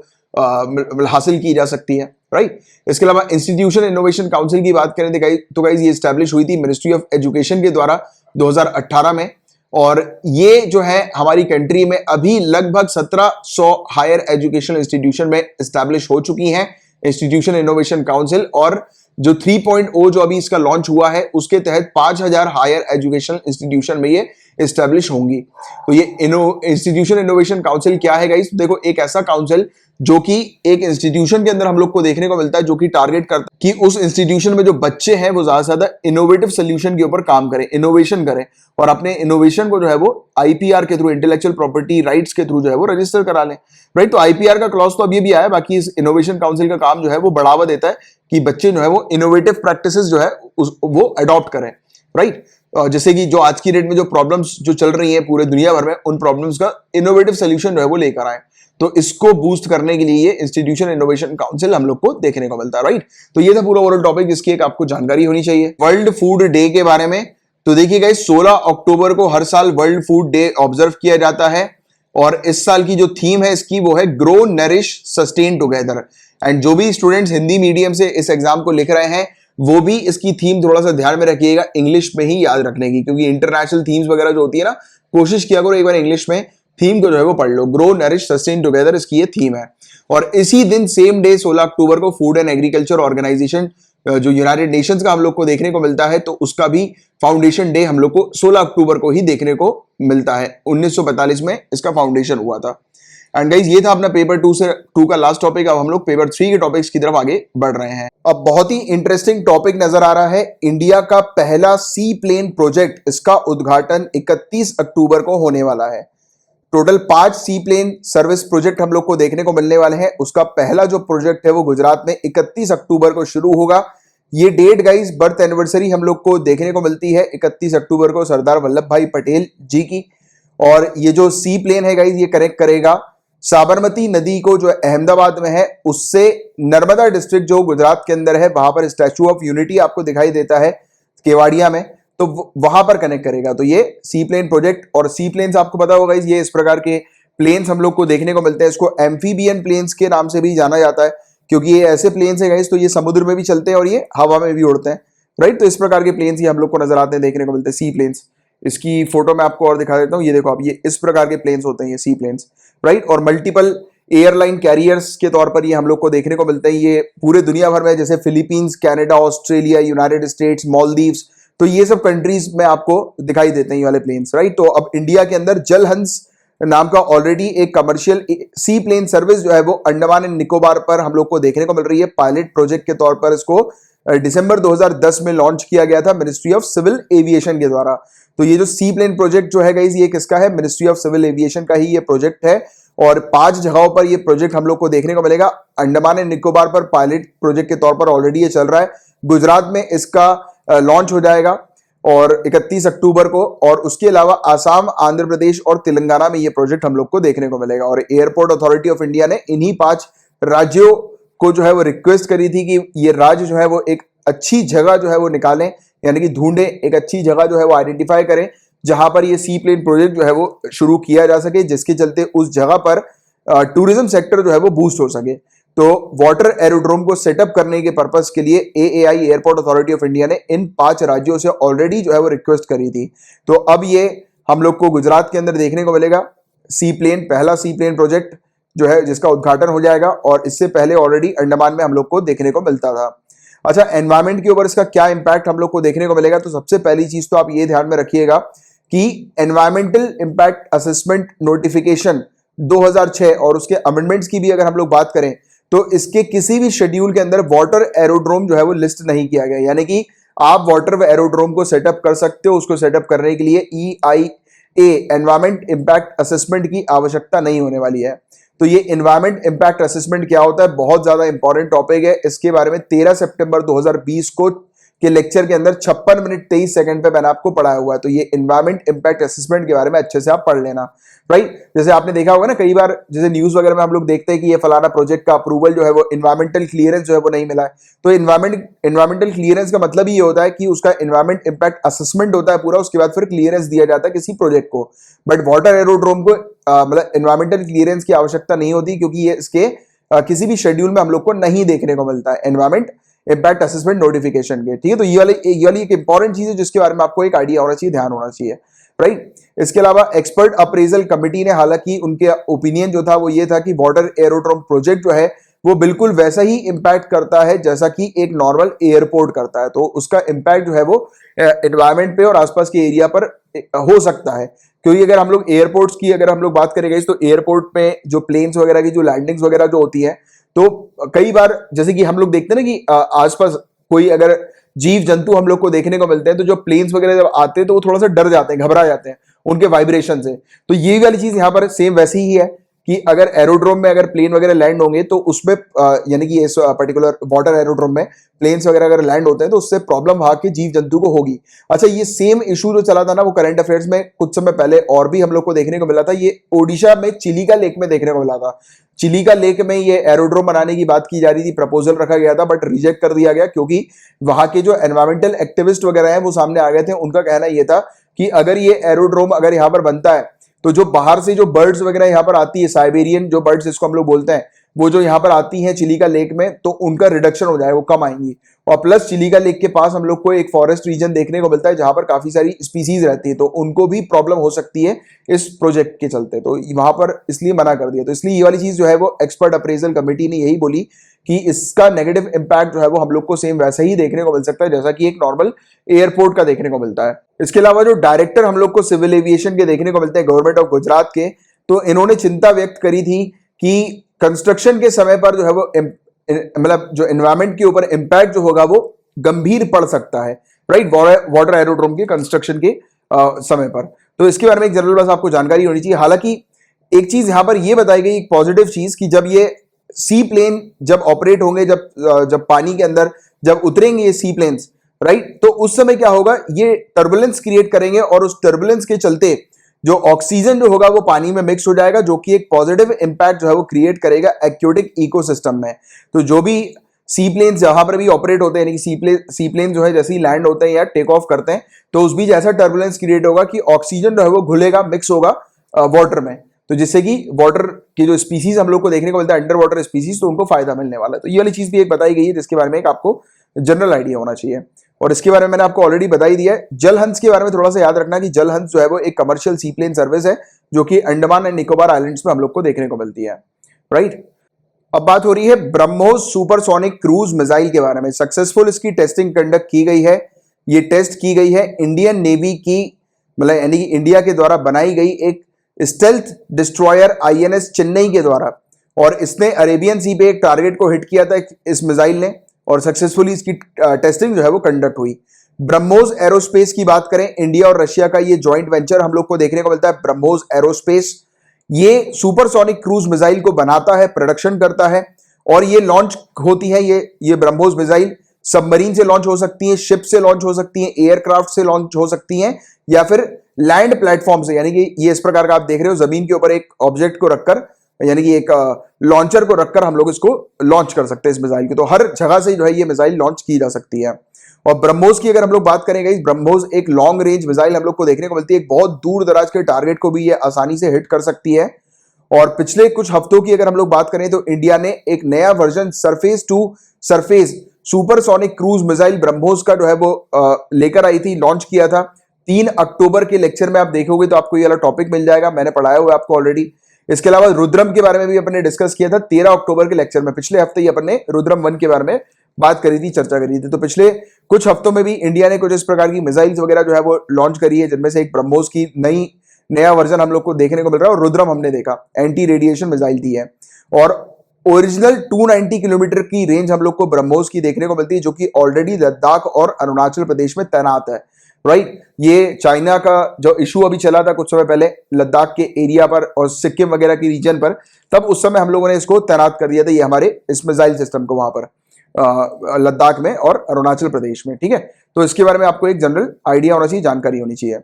हासिल की जा सकती है, राइट? इसके अलावा इंस्टीट्यूशन इनोवेशन काउंसिल की बात करें तो गाइस ये एस्टैब्लिश हुई थी मिनिस्ट्री ऑफ एजुकेशन के द्वारा 2018 में, और ये जो है हमारी कंट्री में अभी लगभग 1700 हायर एजुकेशन इंस्टीट्यूशन में एस्टैब्लिश हो चुकी हैं इंस्टीट्यूशन इनोवेशन काउंसिल, और जो 3.0 जो अभी इसका लॉन्च हुआ है उसके तहत 5000 हायर एजुकेशन इंस्टीट्यूशन में ये एस्टैब्लिश होंगी। तो ये इंस्टीट्यूशन इनोवेशन काउंसिल क्या है गाइस? देखो एक ऐसा काउंसिल जो कि एक इंस्टीट्यूशन के अंदर हम लोग को देखने को मिलता है जो कि टारगेट करता है कि उस इंस्टीट्यूशन में जो बच्चे हैं वो ज्यादा से ज्यादा इनोवेटिव सोल्यूशन के ऊपर काम करें, इनोवेशन करें और अपने इनोवेशन को जो है वो IPR के थ्रू, इंटेलेक्चुअल प्रॉपर्टी राइट्स के थ्रू जो है वो रजिस्टर करा लें, राइट? तो IPR का क्लॉज तो अभी भी आया, बाकी इस इनोवेशन काउंसिल का काम जो है वो बढ़ावा देता है कि बच्चे जो है वो इनोवेटिव प्रैक्टिसेस जो है वो अडॉप्ट करें, राइट? जैसे कि जो आज की डेट में जो प्रॉब्लम्स जो चल रही हैं पूरे दुनिया भर में, उन प्रॉब्लम्स का इनोवेटिव सोल्यूशन जो है वो लेकर आए। तो इसको बूस्ट करने के लिए ये इंस्टीट्यूशन इनोवेशन काउंसिल हम लोग को देखने को मिलता है, राइट? तो ये था पूरा ओवरऑल टॉपिक जिसकी एक आपको जानकारी होनी चाहिए। वर्ल्ड फूड डे के बारे में तो देखिए गाइस 16 अक्टूबर को हर साल वर्ल्ड फूड डे ऑब्जर्व किया जाता है और इस साल की जो थीम है इसकी वो है grow, nourish, sustain together. And जो भी स्टूडेंट्स हिंदी मीडियम से इस एग्जाम को लिख रहे हैं वो भी इसकी थीम थोड़ा सा ध्यान में रखिएगा, इंग्लिश में ही याद रखने की, क्योंकि इंटरनेशनल थीम्स वगैरह जो होती है ना, कोशिश किया करो एक बार इंग्लिश में थीम को जो है वो पढ़ लो। ग्रो, नरिश, सस्टेन टुगेदर इसकी ये थीम है। और इसी दिन सेम डे 16 अक्टूबर को फूड एंड एग्रीकल्चर ऑर्गेनाइजेशन जो यूनाइटेड नेशंस का हम लोग को देखने को मिलता है, तो उसका भी फाउंडेशन डे हम लोग को 16 अक्टूबर को ही देखने को मिलता है। 1945 में इसका फाउंडेशन हुआ था। एंड गाइस ये था अपना पेपर 2 का लास्ट टॉपिक। अब हम लोग पेपर 3 के टॉपिक्स की तरफ आगे बढ़ रहे हैं। अब बहुत ही इंटरेस्टिंग टॉपिक नजर आ रहा है, इंडिया का पहला सी प्लेन प्रोजेक्ट, इसका उद्घाटन 31 अक्टूबर को होने वाला है। टोटल 5 सी प्लेन सर्विस प्रोजेक्ट हम लोग को देखने को मिलने वाले हैं। उसका पहला जो प्रोजेक्ट है वो गुजरात में 31 अक्टूबर को शुरू होगा। ये डेट गाइस बर्थ एनिवर्सरी हम लोग को देखने को मिलती है 31 अक्टूबर को सरदार वल्लभ भाई पटेल जी की। और ये जो सी प्लेन है गाइस ये कनेक्ट करेगा साबरमती नदी को जो अहमदाबाद में है उससे नर्मदा डिस्ट्रिक्ट जो गुजरात के अंदर है वहां पर स्टैच्यू ऑफ यूनिटी आपको दिखाई देता है केवाड़िया में, तो वहां पर कनेक्ट करेगा। तो ये सी प्लेन प्रोजेक्ट, और सी प्लेन्स आपको पता होगा ये इस प्रकार के प्लेन्स हम लोग को देखने को मिलते हैं। इसको एम्फीबियन प्लेन्स के नाम से भी जाना जाता है क्योंकि ये ऐसे प्लेन्स है गाइस, तो ये समुद्र में भी चलते हैं और ये हवा में भी उड़ते हैं, राइट। तो इस प्रकार के प्लेन्स ही हम लोग को नजर आते हैं, देखने को मिलते हैं सी प्लेन्स। इसकी फोटो मैं आपको और दिखा देता हूँ, ये देखो आप, ये इस प्रकार के प्लेन्स होते हैं ये सी प्लेन्स, राइट। और मल्टीपल एयरलाइन कैरियर्स के तौर पर ये हम लोग को देखने को मिलते हैं। ये पूरे दुनिया भर में जैसे Philippines, Canada, Australia, United states, Maldives, तो ये सब कंट्रीज में आपको दिखाई देते हैं ये वाले प्लेन्स, राइट। तो अब इंडिया के अंदर जलहंस नाम का ऑलरेडी एक कमर्शियल सी प्लेन सर्विस जो है वो अंडमान एंड निकोबार पर हम लोग को देखने को मिल रही है। पायलट प्रोजेक्ट के तौर पर इसको दिसंबर 2010 में लॉन्च किया गया था मिनिस्ट्री ऑफ सिविल एविएशन के द्वारा। तो ये जो सी प्लेन प्रोजेक्ट जो है गाइस ये किसका है? मिनिस्ट्री ऑफ सिविल एविएशन का ही ये प्रोजेक्ट है। और 5 जगहों पर ये प्रोजेक्ट हम लोग को देखने को मिलेगा। अंडमान एंड निकोबार पर पायलट प्रोजेक्ट के तौर पर ऑलरेडी ये चल रहा है। गुजरात में इसका लॉन्च हो जाएगा और 31 अक्टूबर को, और उसके अलावा आसाम, आंध्र प्रदेश और तेलंगाना में ये प्रोजेक्ट हम लोग को देखने को मिलेगा। और एयरपोर्ट अथॉरिटी ऑफ इंडिया ने इन्हीं 5 राज्यों को जो है वो रिक्वेस्ट करी थी कि ये राज्य जो है वो एक अच्छी जगह जो है वो निकालें, यानी कि ढूंढें, एक अच्छी जगह जो है वो आइडेंटिफाई करें जहां पर ये सी प्लेन प्रोजेक्ट जो है वो शुरू किया जा सके, जिसके चलते उस जगह पर टूरिज्म सेक्टर जो है वो बूस्ट हो सके। तो वाटर एरोड्रोम को सेटअप करने के पर्पस के लिए AAI airport authority of India ने इन 5 राज्यों से ऑलरेडी जो है वो रिक्वेस्ट करी थी। तो अब ये हम लोग को गुजरात के अंदर देखने को मिलेगा सी प्लेन, पहला सी प्लेन प्रोजेक्ट जो है जिसका उद्घाटन हो जाएगा। और इससे पहले ऑलरेडी अंडमान में हम लोग को देखने को मिलता था। अच्छा, एनवायरमेंट के ऊपर इसका क्या इंपैक्ट हम लोग को देखने को मिलेगा? तो सबसे पहली चीज तो आप ये ध्यान में रखिएगा कि एनवायरमेंटल इंपैक्ट असेसमेंट नोटिफिकेशन 2006 और उसके अमेंडमेंट्स की भी अगर हम लोग बात करें तो इसके किसी भी शेड्यूल के अंदर वाटर एरोड्रोम जो है वो लिस्ट नहीं किया गया। यानी कि आप वाटर एरोड्रोम को सेटअप कर सकते हो, उसको सेटअप करने के लिए EIA एनवायरमेंट इंपैक्ट असेसमेंट की आवश्यकता नहीं होने वाली है। तो ये एनवायरमेंट इंपैक्ट असेसमेंट क्या होता है? बहुत ज्यादा इंपॉर्टेंट टॉपिक है। इसके बारे में 13 सितंबर 2020 को के लेक्चर के अंदर 56 मिनट 23 सेकंड पे मैंने आपको पढ़ाया हुआ है। तो ये एनवायरमेंट इंपैक्ट असेसमेंट के बारे में अच्छे से आप पढ़ लेना, राइट। जैसे आपने देखा होगा ना कई बार, जैसे न्यूज वगैरह में हम लोग देखते हैं कि ये फलाना प्रोजेक्ट का अप्रूवल जो है वो एनवायरमेंटल क्लियरेंस जो है वो नहीं मिला है। तो एनवायरमेंटल क्लियरेंस का मतलब ये होता है कि उसका एनवायरमेंट इंपैक्ट असेसमेंट होता है पूरा, उसके बाद फिर क्लियरेंस दिया जाता है किसी प्रोजेक्ट को। बट वाटर एरोड्रोम को मतलब एनवायरमेंटल क्लियरेंस की आवश्यकता नहीं होती क्योंकि ये इसके किसी भी शेड्यूल में हम लोग को नहीं देखने को मिलता है एनवायरमेंट इंपैक्ट असेसमेंट नोटिफिकेशन के, ठीक है। तो ये वाली एक इंपॉर्टेंट चीज है जिसके बारे में आपको एक आइडिया होना चाहिए, ध्यान होना चाहिए, राइट। इसके अलावा एक्सपर्ट अप्रेजल कमेटी ने, हालांकि उनके ओपिनियन जो था वो ये था कि वाटर एरोड्रोम प्रोजेक्ट जो है वो बिल्कुल वैसा ही इंपैक्ट करता है जैसा कि एक नॉर्मल एयरपोर्ट करता है। तो उसका इंपैक्ट जो है वो एनवायरमेंट पे और आसपास के एरिया पर हो सकता है। क्योंकि अगर हम लोग एयरपोर्ट्स की अगर हम लोग बात करेंगे तो एयरपोर्ट पे जो प्लेन्स वगैरह की जो लैंडिंग्स वगैरह जो होती है, तो कई बार जैसे कि हम लोग देखते हैं ना कि आसपास कोई अगर जीव जंतु हम लोग को देखने को मिलते हैं तो जो प्लेन्स वगैरह जब आते हैं तो वो थोड़ा सा डर जाते हैं, घबरा जाते हैं उनके वाइब्रेशन से। तो ये वाली चीज यहाँ पर सेम वैसी ही है कि अगर एरोड्रोम में अगर प्लेन वगैरह लैंड होंगे तो उसमें यानी कि इस पर्टिकुलर वाटर एरोड्रोम में प्लेन्स वगैरह अगर लैंड होते हैं तो उससे प्रॉब्लम वहां के जीव जंतु को होगी। अच्छा, ये सेम इशू जो चला था ना वो करंट अफेयर्स में कुछ समय पहले और भी हम लोग को देखने को मिला था। ये ओडिशा में चिलिका लेक में देखने को मिला था। चिलिका लेक में ये एरोड्रोम बनाने की बात की जा रही थी, प्रपोजल रखा गया था, बट रिजेक्ट कर दिया गया क्योंकि वहां के जो एनवायरमेंटल एक्टिविस्ट वगैरह हैं वो सामने आ गए थे। उनका कहना ये था कि अगर ये एरोड्रोम अगर यहाँ पर बनता है तो जो बाहर से जो बर्ड्स वगैरह यहाँ पर आती है, साइबेरियन जो बर्ड्स इसको हम लोग बोलते हैं, वो जो यहाँ पर आती हैं चिलिका लेक में, तो उनका रिडक्शन हो जाएगा, वो कम आएंगी। और प्लस चिलिका लेक के पास हम लोग को एक फॉरेस्ट रीजन देखने को मिलता है जहां पर काफी सारी स्पीसीज रहती है, तो उनको भी प्रॉब्लम हो सकती है इस प्रोजेक्ट के चलते। तो वहां पर इसलिए मना कर दिया। तो इसलिए ये वाली चीज जो है वो एक्सपर्ट अप्रेजल कमेटी ने यही बोली कि इसका नेगेटिव इंपैक्ट जो है वो हम लोग को सेम वैसा ही देखने को मिल सकता है जैसा कि एक नॉर्मल एयरपोर्ट का देखने को मिलता है। इसके अलावा जो डायरेक्टर हम लोग को सिविल एविएशन के देखने को मिलते हैं गवर्नमेंट ऑफ गुजरात के, तो इन्होंने चिंता व्यक्त करी थी कि कंस्ट्रक्शन के समय पर जो है वो मतलब जो एनवायरमेंट के ऊपर इंपैक्ट जो होगा वो गंभीर पड़ सकता है, राइट, वाटर एरोड्रोम के कंस्ट्रक्शन के समय पर। तो इसके बारे में एक जनरल बस आपको जानकारी होनी चाहिए। हालांकि एक चीज यहां पर यह बताई गई, एक पॉजिटिव चीज, कि जब ये सी प्लेन जब ऑपरेट होंगे, जब पानी के अंदर जब उतरेंगे ये सी प्लेन्स, राइट, तो उस समय क्या होगा, ये टर्बुलेंस क्रिएट करेंगे और उस टर्बुलेंस के चलते जो ऑक्सीजन जो होगा वो पानी में मिक्स हो जाएगा, जो कि एक पॉजिटिव इंपैक्ट जो है वो क्रिएट करेगा एक्वेटिक इकोसिस्टम में। तो जो भी सी प्लेन्स जहां पर भी ऑपरेट होते हैं, यानी कि सी प्लेन जो है जैसे ही लैंड होते हैं या टेक ऑफ करते हैं, तो उस बीच ऐसा टर्बुलेंस क्रिएट होगा कि ऑक्सीजन जो है वो घुलेगा, मिक्स होगा वाटर में, तो जिससे कि वाटर की जो स्पीसीज हम लोग को देखने को मिलता है, अंडर वाटर स्पीसीज, तो उनको फायदा मिलने वाला है। तो ये वाली चीज भी एक बताई गई है जिसके बारे में एक आपको जनरल आइडिया होना चाहिए। और इसके बारे में मैंने आपको ऑलरेडी बता ही दिया है। जलहंस के बारे में थोड़ा सा याद रखना कि जलहंस जो है वो एक कमर्शियल सी प्लेन सर्विस है जो कि अंडमान एंड निकोबार आइलैंड्स में हम लोग को देखने को मिलती है, राइट। अब बात हो रही है ब्रह्मोस सुपरसोनिक क्रूज मिसाइल के बारे में। सक्सेसफुल इसकी टेस्टिंग कंडक्ट की गई है। ये टेस्ट की गई है इंडियन नेवी की, मतलब यानी कि इंडिया के द्वारा बनाई गई एक स्टेल्थ डिस्ट्रॉयर आईएनएस चेन्नई के द्वारा, और इसने अरेबियन सी पे एक टारगेट को हिट किया था इस मिसाइल ने, और सक्सेसफुली इसकी टेस्टिंग जो है वो कंडक्ट हुई। ब्रह्मोस एरोस्पेस की बात करें, इंडिया और रशिया का ये जॉइंट वेंचर हम लोग को देखने को मिलता है, ब्रह्मोस एरोस्पेस। ये सुपरसोनिक क्रूज मिसाइल को बनाता है, प्रोडक्शन करता है, और ये लॉन्च होती है, ये ब्रह्मोस मिसाइल सबमरीन से लॉन्च हो सकती है, शिप से लॉन्च हो सकती है, एयरक्राफ्ट से लॉन्च हो सकती हैं, या फिर लैंड प्लेटफॉर्म से, यानी कि ये इस प्रकार का आप देख रहे हो जमीन के ऊपर एक ऑब्जेक्ट को रखकर, यानी कि एक लॉन्चर को रखकर हम लोग इसको लॉन्च कर सकते हैं इस मिसाइल की। तो हर जगह से जो है ये मिसाइल लॉन्च की जा सकती है। और ब्रह्मोस की अगर हम लोग बात करेंगे, ब्रह्मोस एक लॉन्ग रेंज मिसाइल हम लोग को देखने को मिलती है, एक बहुत दूर दराज के टारगेट को भी ये आसानी से हिट कर सकती है। और पिछले कुछ हफ्तों की अगर हम लोग बात करें तो इंडिया ने एक नया version surface to surface supersonic cruise missile BrahMos का जो है वो लेकर आई थी, लॉन्च किया था। 3 अक्टूबर के लेक्चर में आप देखोगे तो आपको ये वाला टॉपिक मिल जाएगा, मैंने पढ़ाया हुआ है आपको ऑलरेडी। इसके अलावा रुद्रम के बारे में भी अपने डिस्कस किया था 13 अक्टूबर के लेक्चर में। पिछले हफ्ते ही अपने रुद्रम 1 के बारे में बात करी थी, चर्चा करी थी। तो पिछले कुछ हफ्तों में भी इंडिया ने कुछ इस प्रकार की मिसाइल्स वगैरह जो है वो लॉन्च करी है, जिनमें से एक ब्रह्मोस की नया वर्जन हम लोग को देखने को मिल रहा है, और रुद्रम हमने देखा एंटी रेडिएशन मिसाइल थी है। और ओरिजिनल 290 किलोमीटर की रेंज हम लोग को ब्रह्मोस की देखने को मिलती है, जो कि ऑलरेडी लद्दाख और अरुणाचल प्रदेश में तैनात है, राइट। ये चाइना का जो इशू अभी चला था कुछ समय पहले लद्दाख के एरिया पर और सिक्किम वगैरह की रीजन पर, तब उस समय हम लोगों ने इसको तैनात कर दिया था, ये हमारे इस मिसाइल सिस्टम को वहां पर लद्दाख में और अरुणाचल प्रदेश में, ठीक है। तो इसके बारे में आपको एक जनरल आइडिया होना चाहिए, जानकारी होनी चाहिए।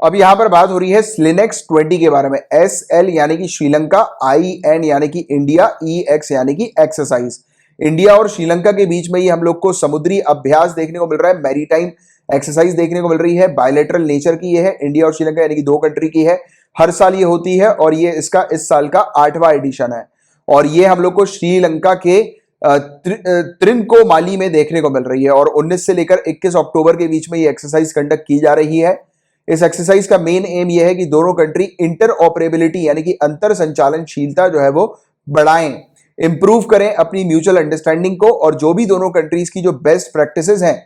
अब यहां पर बात हो रही है स्लिनेक्स 20 के बारे में। SL यानी कि श्रीलंका, IN यानी कि इंडिया, EX यानी कि एक्सरसाइज। इंडिया और श्रीलंका के बीच में ही हम लोग को समुद्री अभ्यास देखने को मिल रहा है, मैरीटाइम एक्सरसाइज देखने को मिल रही है। बायलैटरल नेचर की ये है, इंडिया और श्रीलंका यानी कि 2 कंट्री की है। हर साल ये होती है और ये इसका इस साल का 8वां एडिशन है। और ये हम लोग को श्रीलंका के त्रिनकोमाली में देखने को मिल रही है, और 19 से लेकर 21 अक्टूबर के बीच में ये एक्सरसाइज कंडक्ट की जा रही है। इस एक्सरसाइज का मेन एम यह है कि दोनों कंट्री इंटर ऑपरेबिलिटी यानी कि अंतर संचालनशीलता जो है वो बढ़ाएं, इंप्रूव करें अपनी म्यूचुअल अंडरस्टैंडिंग को, और जो भी दोनों कंट्रीज की जो बेस्ट प्रैक्टिसेस हैं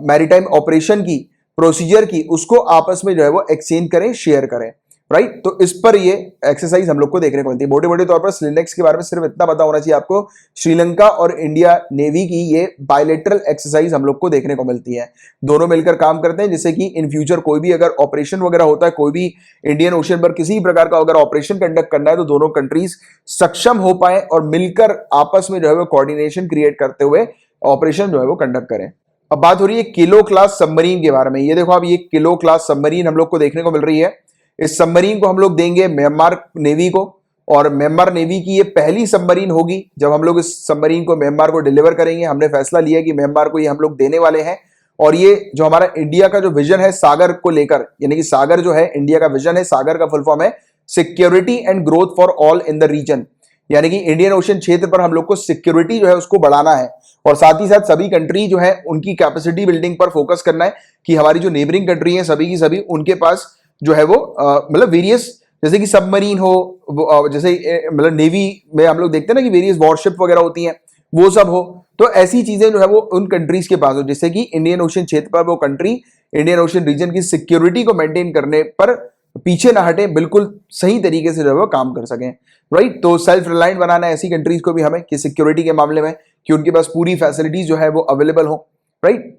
मैरीटाइम ऑपरेशन की, प्रोसीजर की, उसको आपस में जो है वो एक्सचेंज करें, शेयर करें, राइट। तो इस पर ये एक्सरसाइज हम लोग को देखने को मिलती है। मोटे मोटे तौर पर स्लिनेक्स के बारे में सिर्फ इतना पता होना चाहिए आपको, श्रीलंका और इंडिया नेवी की ये बायलैटरल एक्सरसाइज हम लोग को देखने को मिलती है। दोनों मिलकर काम करते हैं, जिससे कि इन फ्यूचर कोई भी अगर ऑपरेशन वगैरह होता है, कोई भी इंडियन ओशन पर किसी प्रकार का अगर ऑपरेशन कंडक्ट करना है, तो दोनों कंट्रीज सक्षम हो पाए और मिलकर आपस में जो है वो कोऑर्डिनेशन क्रिएट करते हुए ऑपरेशन जो है वो कंडक्ट करें। अब बात हो रही है किलो क्लास सबमरीन के बारे में। ये देखो, अब ये किलो क्लास सबमरीन हम लोग को देखने को मिल रही है। इस सबमरीन को हम लोग देंगे म्यांमार नेवी को, और म्यांमार नेवी की ये पहली सबमरीन होगी। जब हम लोग इस सबमरीन को म्यांमार को डिलीवर करेंगे, हमने फैसला लिया कि म्यांमार को ये हम लोग देने वाले हैं। और ये जो हमारा इंडिया का जो विजन है सागर को लेकर, यानी कि सागर जो है इंडिया का विजन है, सागर का फुल फॉर्म है security and growth for all in the region, यानी कि इंडियन ओशन क्षेत्र पर हम लोग को सिक्योरिटी जो है उसको बढ़ाना है, और साथ ही साथ सभी कंट्री जो है उनकी कैपेसिटी बिल्डिंग पर फोकस करना है, कि हमारी जो नेबरिंग कंट्री है सभी की सभी उनके पास जो है वो मतलब वेरियस, जैसे कि सबमरीन हो, जैसे मतलब नेवी में हम लोग देखते हैं ना कि वेरियस वॉरशिप वगैरह होती हैं, वो सब हो। तो ऐसी चीजें जो है वो उन कंट्रीज के पास हो, जिससे कि इंडियन ओशन क्षेत्र पर वो कंट्री इंडियन ओशन रीजन की सिक्योरिटी को मेंटेन करने पर पीछे ना हटे, बिल्कुल सही तरीके से जो है वो काम कर सकें, राइट। तो सेल्फ रिलायंट बनाना है ऐसी कंट्रीज को भी हमें, कि सिक्योरिटी के मामले में कि उनके पास पूरी फैसिलिटीज जो है वो अवेलेबल हो, राइट।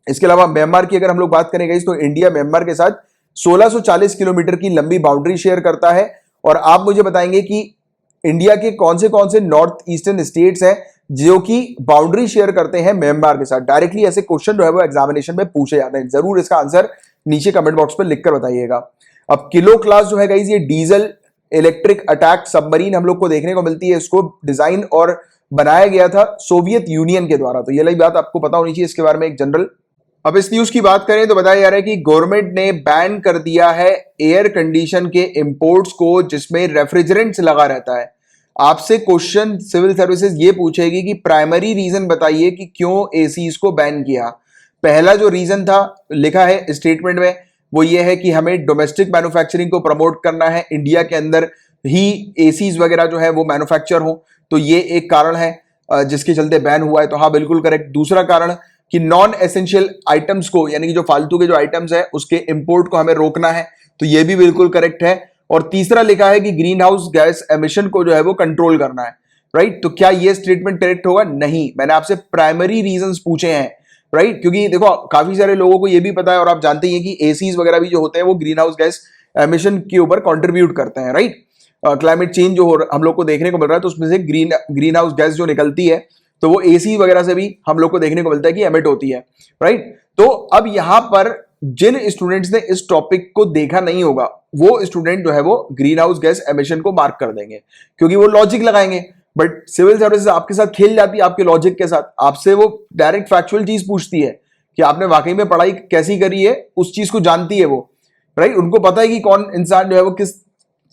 इसके अलावा म्यांमार की अगर हम लोग बात करेंगे तो इंडिया म्यांमार के साथ 1640 किलोमीटर की लंबी बाउंड्री शेयर करता है। और आप मुझे बताएंगे कि इंडिया के कौन से नॉर्थ ईस्टर्न स्टेट्स हैं जो कि बाउंड्री शेयर करते हैं म्यांमार के साथ। डायरेक्टली ऐसे क्वेश्चन जो है वो एग्जामिनेशन में पूछे जाते हैं। जरूर इसका आंसर नीचे कमेंट बॉक्स में लिखकर बताइएगा। अब किलो क्लास जो है गाइस, ये डीजल इलेक्ट्रिक अटैक सबमरीन हम लोग को देखने को मिलती है। इसको डिजाइन और बनाया गया था सोवियत यूनियन के द्वारा। तो ये वाली बात आपको पता होनी चाहिए इसके बारे में एक जनरल। अब इस न्यूज की बात करें तो बताया जा रहा है कि गवर्नमेंट ने बैन कर दिया है एयर कंडीशन के इंपोर्ट्स को जिसमें रेफ्रिजरेंट्स लगा रहता है। आपसे क्वेश्चन सिविल सर्विसेज ये पूछेगी कि प्राइमरी रीजन बताइए कि क्यों एसीज को बैन किया। पहला जो रीजन था लिखा है स्टेटमेंट में वो ये है कि हमें डोमेस्टिक मैन्युफैक्चरिंग को प्रमोट करना है, इंडिया के अंदर ही एसीज वगैरह जो है वो मैन्युफैक्चर हो। तो ये एक कारण है जिसके चलते बैन हुआ है। तो हाँ बिल्कुल करेक्ट। दूसरा कारण कि नॉन एसेंशियल आइटम्स को, यानी कि जो फालतू के जो आइटम्स है उसके इंपोर्ट को हमें रोकना है। तो ये भी बिल्कुल करेक्ट है। और तीसरा लिखा है कि ग्रीन हाउस गैस एमिशन को जो है वो कंट्रोल करना है। राइट, तो क्या ये स्टेटमेंट करेक्ट होगा? नहीं, मैंने आपसे प्राइमरी रीजंस पूछे हैं। राइट, क्योंकि देखो काफी सारे लोगों को ये भी पता है और आप जानते ही हैं कि एसीज वगैरह भी जो होते हैं वो ग्रीन हाउस गैस एमिशन के ऊपर कंट्रीब्यूट करते हैं। राइट, क्लाइमेट चेंज जो हम लोग को देखने को मिल रहा है तो उसमें से ग्रीन हाउस गैस जो निकलती है तो वो एसी वगैरह से भी हम लोग को देखने को मिलता है कि एमिट होती है। राइट, तो अब यहां पर जिन स्टूडेंट्स ने इस टॉपिक को देखा नहीं होगा वो स्टूडेंट जो है वो ग्रीन हाउस गैस एमिशन को मार्क कर देंगे क्योंकि वो लॉजिक लगाएंगे। बट सिविल सर्विसेज आपके साथ खेल जाती है, आपके लॉजिक के साथ। आपसे वो डायरेक्ट फैक्चुअल चीज पूछती है कि आपने वाकई में पढ़ाई कैसी करी है, उस चीज को जानती है वो। राइट, उनको पता है कि कौन इंसान जो है वो किस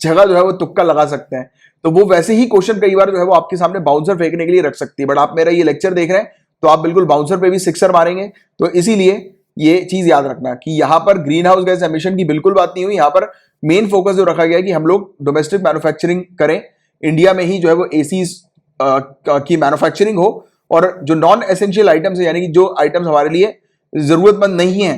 जगह जो है वो तुक्का लगा सकते हैं। तो वो वैसे ही क्वेश्चन कई बार जो है वो आपके सामने बाउंसर फेंकने के लिए रख सकती है। बट आप मेरा ये लेक्चर देख रहे हैं तो आप बिल्कुल बाउंसर पे भी सिक्सर मारेंगे। तो इसीलिए ये चीज याद रखना कि यहां पर ग्रीन हाउस गैस एमिशन की बिल्कुल बात नहीं हुई। यहां पर मेन फोकस जो रखा गया है कि हम लोग डोमेस्टिक मैन्युफैक्चरिंग करें, इंडिया में ही जो है वो एसीज की मैन्युफैक्चरिंग हो और जो नॉन एसेंशियल आइटम्स है यानी कि जो आइटम्स हमारे लिए जरूरतमंद नहीं है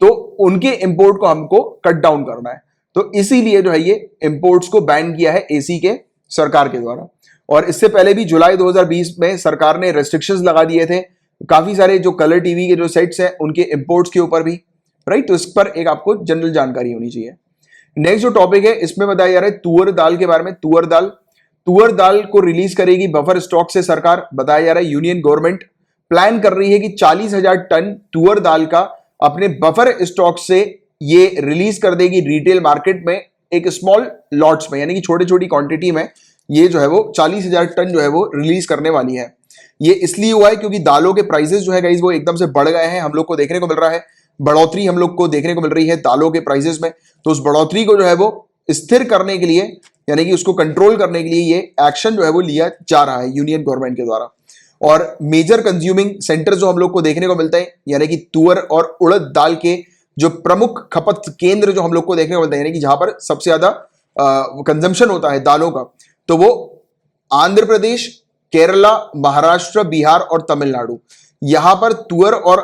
तो उनके इंपोर्ट को हमको कट डाउन करना है। तो इसीलिए जो है ये इंपोर्ट्स को बैन किया है एसी के सरकार के द्वारा। और इससे पहले भी जुलाई 2020 में सरकार ने रेस्ट्रिक्शंस लगा दिए थे काफी सारे जो कलर टीवी के जो सेट्स हैं उनके इंपोर्ट्स के ऊपर भी। राइट, तो इस पर एक आपको जनरल जानकारी होनी चाहिए। नेक्स्ट जो टॉपिक है इसमें बताया जा रहा है तुअर दाल के बारे में। तुअर दाल को रिलीज करेगी बफर स्टॉक से सरकार। बताया जा रहा है यूनियन गवर्नमेंट प्लान कर रही है कि 40,000 टन तुअर दाल का अपने बफर स्टॉक से ये रिलीज कर देगी रिटेल मार्केट में एक स्मॉल लॉट्स में, यानी कि छोटी छोटी क्वांटिटी में ये जो है वो 40,000 टन जो है वो रिलीज करने वाली है। ये इसलिए हुआ है क्योंकि दालों के प्राइसेस जो है गाइस वो एकदम से बढ़ गए हैं। हम लोग को देखने को मिल रहा है बढ़ोतरी, हम लोग को देखने को मिल रही है दालों के प्राइसेस में। तो उस बढ़ोतरी को जो है वो स्थिर करने के लिए यानी कि उसको कंट्रोल करने के लिए ये एक्शन जो है वो लिया जा रहा है यूनियन गवर्नमेंट के द्वारा। और मेजर कंज्यूमिंग सेंटर जो हम लोग को देखने को मिलता है यानी कि तुअर और उड़द दाल के जो प्रमुख खपत केंद्र जो हम लोग को देखने को मिलता है यानी कि जहां पर सबसे ज्यादा कंजम्पशन होता है दालों का, तो वो आंध्र प्रदेश, केरला, महाराष्ट्र, बिहार और तमिलनाडु। यहां पर तुअर और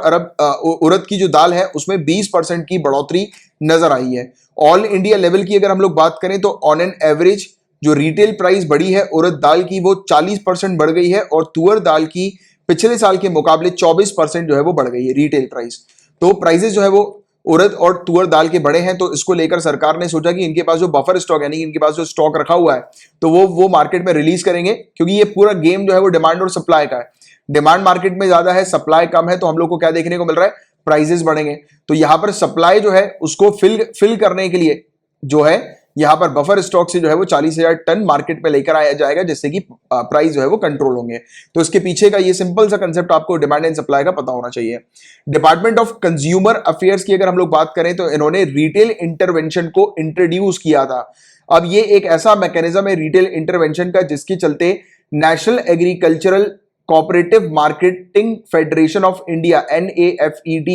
उड़द की जो दाल है उसमें 20% की बढ़ोतरी नजर आई है। ऑल इंडिया लेवल की अगर हम लोग बात करें तो ऑन एन एवरेज जो रिटेल प्राइस बढ़ी है उड़द दाल की वो 40% बढ़ गई है और तुअर दाल की पिछले साल के मुकाबले 24% जो है वो बढ़ गई है रिटेल प्राइस। तो प्राइसेस जो है वो उड़द और तुअर दाल के बड़े हैं। तो इसको लेकर सरकार ने सोचा कि इनके पास जो बफर स्टॉक यानी कि इनके पास जो स्टॉक रखा हुआ है तो वो मार्केट में रिलीज करेंगे क्योंकि ये पूरा गेम जो है वो डिमांड और सप्लाई का है। डिमांड मार्केट में ज्यादा है, सप्लाई कम है, तो हम लोग को क्या देखने को मिल रहा है, प्राइसेस बढ़ेंगे। तो यहां पर सप्लाई जो है उसको फिल करने के लिए जो है यहां पर बफर स्टॉक से जो है वो 40,000 टन मार्केट में लेकर आया जाएगा जिससे कि प्राइस जो है वो कंट्रोल होंगे। तो इसके पीछे का ये सिंपल सा कंसेप्ट आपको डिमांड एंड सप्लाई का पता होना चाहिए। डिपार्टमेंट ऑफ कंज्यूमर अफेयर्स की अगर हम लोग बात करें तो इन्होंने रिटेल इंटरवेंशन को इंट्रोड्यूस किया था। अब ये एक ऐसा मैकेनिज्म है रिटेल इंटरवेंशन का जिसके चलते national agricultural cooperative marketing federation of India NAFED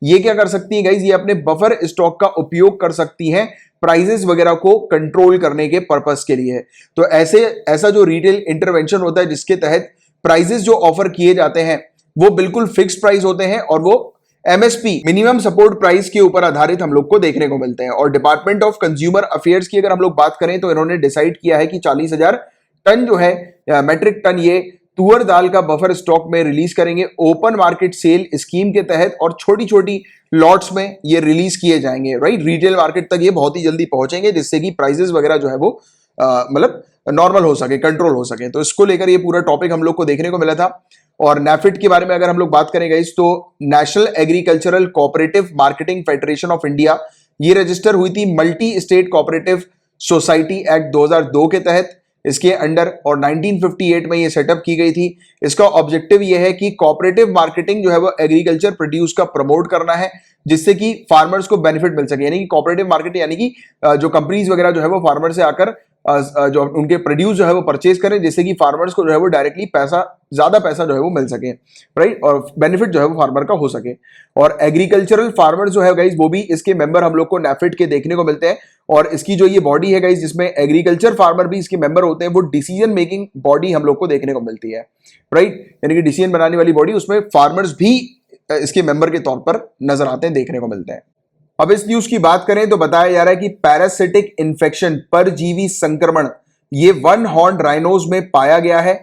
ये क्या कर सकती है गाइज, ये अपने बफर स्टॉक का उपयोग कर सकती हैं प्राइसेस वगैरह को कंट्रोल करने के पर्पस के लिए। तो ऐसा जो रिटेल इंटरवेंशन होता है जिसके तहत प्राइसेस जो ऑफर किए जाते हैं वो बिल्कुल फिक्स्ड प्राइस होते हैं और वो MSP मिनिमम सपोर्ट प्राइस के ऊपर आधारित हम लोग को देखने को मिलते हैं। और डिपार्टमेंट ऑफ कंज्यूमर अफेयर्स की अगर हम लोग बात करें तो इन्होंने डिसाइड किया है कि 40,000 टन जो है मैट्रिक टन ये तुअर दाल का बफर स्टॉक में रिलीज करेंगे ओपन मार्केट सेल स्कीम के तहत और छोटी छोटी लॉट्स में ये रिलीज किए जाएंगे। राइट, रिटेल मार्केट तक ये बहुत ही जल्दी पहुंचेंगे जिससे कि प्राइसेस वगैरह जो है वो मतलब नॉर्मल हो सके, कंट्रोल हो सके। तो इसको लेकर ये पूरा टॉपिक हम लोग को देखने को मिला था। और नैफिड के बारे में अगर हम लोग बात करें गाइस, तो national agricultural cooperative marketing federation of India, ये रजिस्टर हुई थी multi state cooperative society act 2002 के तहत, इसके अंडर, और 1958 में ये सेटअप की गई थी। इसका ऑब्जेक्टिव ये है कि कोऑपरेटिव मार्केटिंग जो है वो एग्रीकल्चर प्रोड्यूस का प्रमोट करना है, जिससे कि फार्मर्स को बेनिफिट मिल सके। यानी कि कोऑपरेटिव मार्केट यानी कि जो कंपनीज वगैरह जो है वो फार्मर से आकर जो उनके प्रोड्यूस जो है वो परचेज करें, जिससे कि फार्मर्स को जो है वो डायरेक्टली ज्यादा पैसा जो है वो मिल सके, राइट, और बेनिफिट जो है वो फार्मर का हो सके। और एग्रीकल्चरल फार्मर जो है गाइज, वो भी इसके मेंबर हम लोग को नैफिड के देखने को मिलते हैं। और इसकी जो ये बॉडी है गाइज, जिसमें एग्रीकल्चर फार्मर भी इसके मेंबर होते हैं, वो डिसीजन मेकिंग बॉडी हम लोग को देखने को मिलती है, राइट, यानी कि डिसीजन बनाने वाली बॉडी, उसमें फार्मर्स भी इसके मेंबर के तौर पर नजर आते हैं, देखने को मिलते हैं। अब इस न्यूज की बात करें तो बताया जा रहा है कि पैरासिटिक इन्फेक्शन, परजीवी संक्रमण, ये वन हॉर्न राइनोज में पाया गया है,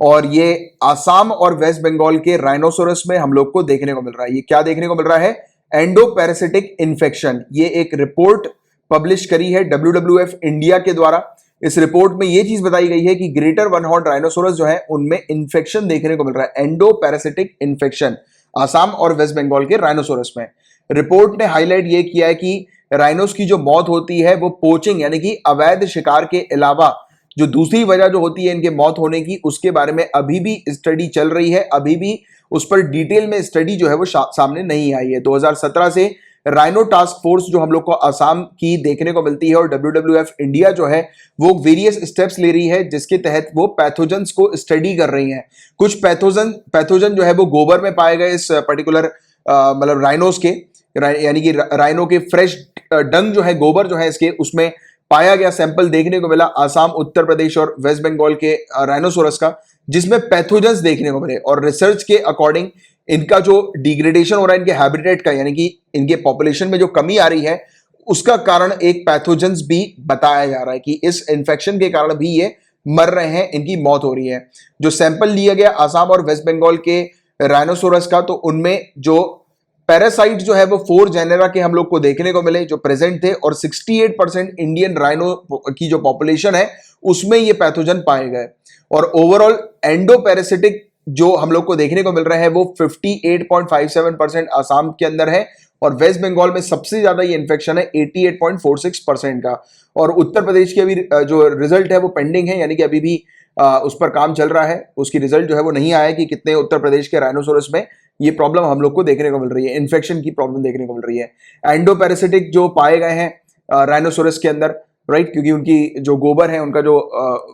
और ये आसाम और वेस्ट बंगाल के राइनोसोरस में हम लोग को देखने को मिल रहा है। ये क्या देखने को मिल रहा है? एंडोपैरासिटिक इन्फेक्शन। ये एक रिपोर्ट पब्लिश करी है WWF इंडिया के द्वारा। इस रिपोर्ट में ये चीज बताई गई है कि ग्रेटर वन हॉर्न राइनोसोरस जो है उनमें इन्फेक्शन देखने को मिल रहा है, एंडोपैरासिटिक इन्फेक्शन, आसाम और वेस्ट बंगाल के राइनोसोरस में। रिपोर्ट ने हाईलाइट ये किया है कि राइनोस की जो मौत होती है वो पोचिंग यानी कि अवैध शिकार के अलावा जो दूसरी वजह जो होती है इनके मौत होने की, उसके बारे में अभी भी स्टडी चल रही है, अभी भी उस पर डिटेल में स्टडी जो है वो सामने नहीं आई है। 2017 से राइनो टास्क फोर्स जो हम लोग को आसाम की देखने को मिलती है, और WWF इंडिया जो है वो वेरियस स्टेप्स ले रही है, जिसके तहत वो पैथोजेंस को स्टडी कर रही है। कुछ पैथोजन जो है वो गोबर में पाए गए, इस पर्टिकुलर मतलब राइनोस के, यानी कि राइनो के फ्रेश डंग जो है, गोबर जो है इसके, उसमें पाया गया सैंपल देखने को मिला आसाम, उत्तर प्रदेश और वेस्ट बंगाल के राइनोसोरस का, जिसमें पैथोजेंस देखने को मिले। और रिसर्च के अकॉर्डिंग इनका जो डिग्रेडेशन हो रहा है इनके हैबिटेट का, यानी कि इनके पॉपुलेशन में जो कमी आ रही है, उसका कारण एक पैथोजेंस भी बताया जा रहा है कि इस इंफेक्शन के कारण भी ये मर रहे हैं, इनकी मौत हो रही है। जो सैंपल लिया गया आसाम और वेस्ट बंगाल के राइनोसोरस का, तो उनमें जो पैरासाइट जो है वो 4 जेनेरा के हम लोग को देखने को मिले जो प्रेजेंट थे, और 68% इंडियन राइनो की जो पॉपुलेशन है उसमें ये पैथोजन पाए गए। और ओवरऑल एंडोपैरासिटिक जो हम लोग को देखने को मिल रहा है वो 58.57% आसाम के अंदर है, और वेस्ट बंगाल में सबसे ज्यादा ये इन्फेक्शन है 88.46% का। और उत्तर प्रदेश के अभी जो रिजल्ट है वो पेंडिंग है, यानी कि अभी भी उस पर काम चल रहा है, उसकी रिजल्ट जो है वो नहीं आया कि कितने उत्तर प्रदेश के राइनोसोरस में ये प्रॉब्लम हम लोग को देखने को मिल रही है, इन्फेक्शन की प्रॉब्लम देखने को मिल रही है। एंडोपैरासिटिक जो पाए गए हैं राइनोसोरस के अंदर, राइट, क्योंकि उनकी जो गोबर है, उनका जो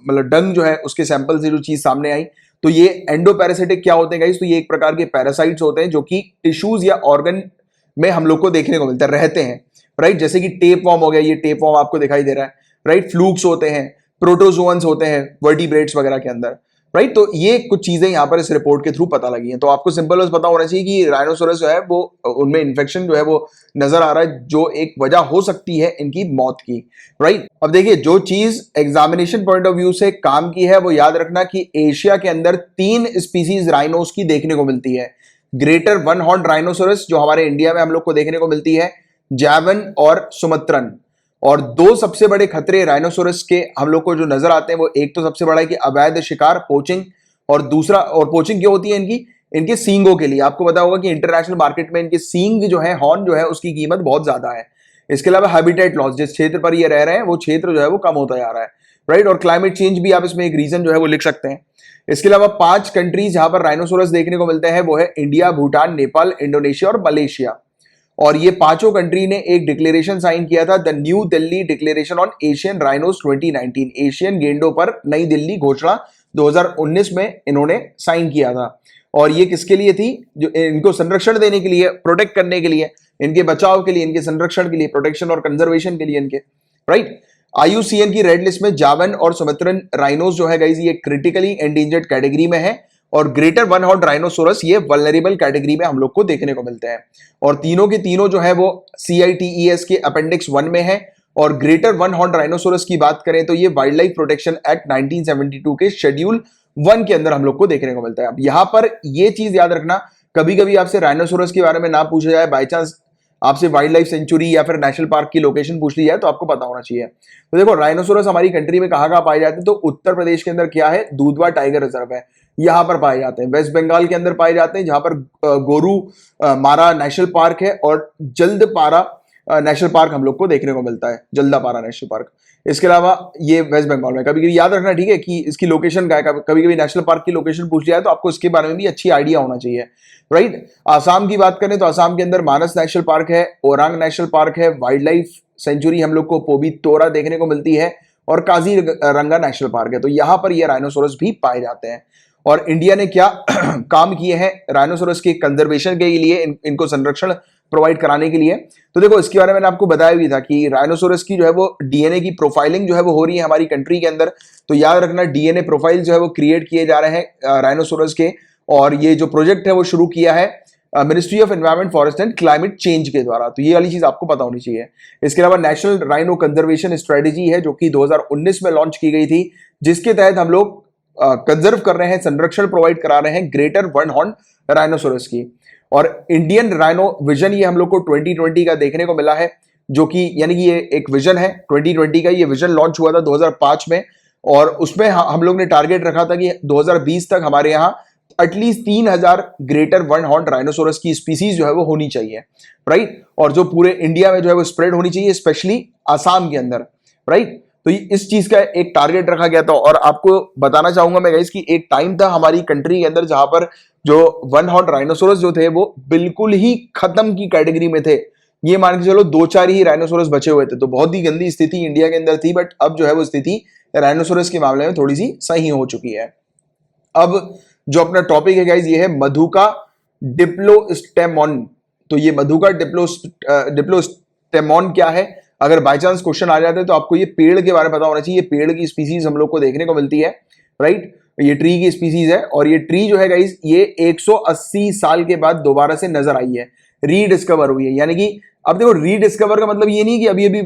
मतलब डंग जो है, उसके सैंपल से जो चीज सामने आई, तो ये एंडोपैरासिटिक क्या होते हैं गाइस? तो ये एक प्रकार के पैरासाइट्स होते हैं जो कि टिश्यूज या ऑर्गन में हम लोग को देखने को मिलते रहते हैं, राइट। जैसे कि टेप वॉर्म हो गया, ये टेप वॉर्म आपको दिखाई दे रहा है, राइट। फ्लूक्स होते हैं, प्रोटोजोअन्स होते हैं वर्टिब्रेट्स वगैरह के अंदर, राइट। तो ये कुछ चीजें यहां पर इस रिपोर्ट के थ्रू पता लगी हैं। तो आपको सिंपल बस पता होना चाहिए कि राइनोसोरस जो है वो उनमें इन्फेक्शन जो है वो नजर आ रहा है, जो एक वजह हो सकती है इनकी मौत की, राइट। अब देखिए, जो चीज एग्जामिनेशन पॉइंट ऑफ व्यू से काम की है वो याद रखना कि एशिया के अंदर 3 स्पीसीज राइनोस की देखने को मिलती है। ग्रेटर वन हॉर्न राइनोसोरस जो हमारे इंडिया में हम लोग को देखने को मिलती है, जावन और सुमत्रन। और 2 सबसे बड़े खतरे राइनोसोरस के हम लोग को जो नजर आते हैं वो एक तो सबसे बड़ा है कि अवैध शिकार, पोचिंग, और दूसरा, और पोचिंग क्यों होती है इनके सींगों के लिए। आपको पता होगा कि इंटरनेशनल मार्केट में इनके सींग जो है, हॉर्न जो है, उसकी कीमत बहुत ज्यादा है। इसके अलावा हैबिटेट लॉस, जिस क्षेत्र पर ये रह रहे हैं वो क्षेत्र जो है वो कम होता जा रहा है, राइट। और क्लाइमेट चेंज भी आप इसमें एक रीजन जो है वो लिख सकते हैं। इसके अलावा 5 कंट्रीज जहां पर राइनोसोरस देखने को मिलते हैं वो है इंडिया, भूटान, नेपाल, इंडोनेशिया और मलेशिया। और ये 5 कंट्री ने एक डिक्लेरेशन साइन किया था, the New Delhi declaration on Asian rhinos 2019, Asian गेंडों पर नई दिल्ली घोषणा 2019 में इन्होंने साइन किया था। और ये किसके लिए थी? जो इनको संरक्षण देने के लिए, प्रोटेक्ट करने के लिए, इनके बचाव के लिए, इनके संरक्षण के लिए, प्रोटेक्शन और कंजर्वेशन के लिए इनके, राइट। IUCN की रेड लिस्ट में जावन और सुमत्रन राइनोस जो है गाइस, ये क्रिटिकली एंडेंजर्ड कैटेगरी में है, और ग्रेटर वन हॉर्न राइनोसोरस ये वल्नरेबल कैटेगरी में हम लोग को देखने को मिलते हैं। और तीनों के तीनों जो है वो CITES के अपेंडिक्स 1 में है। और ग्रेटर वन हॉर्न राइनोसोरस की बात करें तो ये वाइल्ड लाइफ प्रोटेक्शन एक्ट 1972 के शेड्यूल 1 के अंदर हम लोग को देखने को मिलता है। अब यहां पर ये चीज याद रखना, कभी कभी आपसे राइनोसोरस के बारे में ना पूछा जाए, बाई चांस आपसे वाइल्ड लाइफ सेंचुरी या फिर नेशनल पार्क की लोकेशन पूछ ली जाए तो आपको पता होना चाहिए। तो देखो राइनोसोरस हमारी कंट्री में कहाँ कहाँ पाए जाते हैं, तो उत्तर प्रदेश के अंदर क्या है, दूधवा टाइगर रिजर्व है, यहाँ पर पाए जाते हैं। वेस्ट बंगाल के अंदर पाए जाते हैं, जहां पर गोरू मारा नेशनल पार्क है, और जल्दपारा नेशनल पार्क हम लोग को देखने को मिलता है, जल्दापारा नेशनल पार्क। इसके अलावा ये वेस्ट बंगाल में, कभी कभी याद रखना ठीक है कि इसकी लोकेशन क्या है, कभी कभी नेशनल पार्क की लोकेशन पूछ लिया है तो आपको इसके बारे में भी अच्छी आइडिया होना चाहिए, राइट। आसाम की बात करें तो आसाम के अंदर मानस नेशनल पार्क है, ओरांग नेशनल पार्क है, वाइल्ड लाइफ सेंचुरी हम लोग को पोबितोरा देखने को मिलती है, और काजीरंगा नेशनल पार्क है। तो यहां पर ये राइनोसोरस भी पाए जाते हैं। और इंडिया ने क्या काम किए हैं राइनोसोरस के कंजर्वेशन के लिए, इनको संरक्षण प्रोवाइड कराने के लिए। तो देखो इसके बारे में मैंने आपको बताया भी था कि राइनोसोरस की जो है वो डीएनए की प्रोफाइलिंग जो है वो हो रही है हमारी कंट्री के अंदर। तो याद रखना डीएनए प्रोफाइल जो है वो क्रिएट किए जा रहे हैं राइनोसोरस के, और ये जो प्रोजेक्ट है वो शुरू किया है ministry of environment, forest and climate change के द्वारा। तो ये वाली चीज आपको पता होनी चाहिए। इसके अलावा नेशनल राइनो कंजर्वेशन स्ट्रेटेजी है जो कि 2019 में लॉन्च की गई थी, जिसके तहत हम लोग कंजर्व कर रहे हैं, संरक्षण प्रोवाइड करा रहे हैं ग्रेटर वन हॉर्न राइनोसोरस की। और इंडियन राइनो विजन ये हम लोग को 2020 का देखने को मिला है, जो कि यानी कि ये एक विजन है 2020 का। ये विजन लॉन्च हुआ था 2005 में, और उसमें हम लोग ने टारगेट रखा था कि 2020 तक हमारे यहाँ at least 3000 greater one horn rhinoceros की स्पीसीज जो है वो होनी चाहिए, राइट। और जो पूरे इंडिया में जो है वो स्प्रेड होनी चाहिए, स्पेशली आसाम के अंदर, राइट। तो इस चीज का एक टारगेट रखा गया था। और आपको बताना चाहूंगा मैं गाइस कि एक टाइम था हमारी कंट्री के अंदर जहां पर जो वन हॉर्न राइनोसोरस जो थे वो बिल्कुल ही खत्म की कैटेगरी में थे। ये मान के चलो 2-4 ही राइनोसोरस बचे हुए थे। तो बहुत ही गंदी स्थिति इंडिया के अंदर थी, बट अब जो है वो स्थिति राइनोसोरस के मामले में थोड़ी सी सही हो चुकी है। अब जो अपना टॉपिक है गाइस ये है मधुका डिप्लोस्टेमॉन। तो ये मधुका डिप्लोस्टेमॉन क्या है, अगर बाय चांस क्वेश्चन आ जाते हैं तो आपको ये पेड़ के बारे में पता होना चाहिए। ये पेड़ की स्पीसीज हम लोग को देखने को मिलती है, राइट। ये ट्री की स्पीसीज है, और ये ट्री जो है गाइस ये 180 साल के बाद दोबारा से नजर आई है, रीडिस्कवर हुई है। यानी कि अब देखो रीडिस्कवर का मतलब ये नहीं कि अभी अभी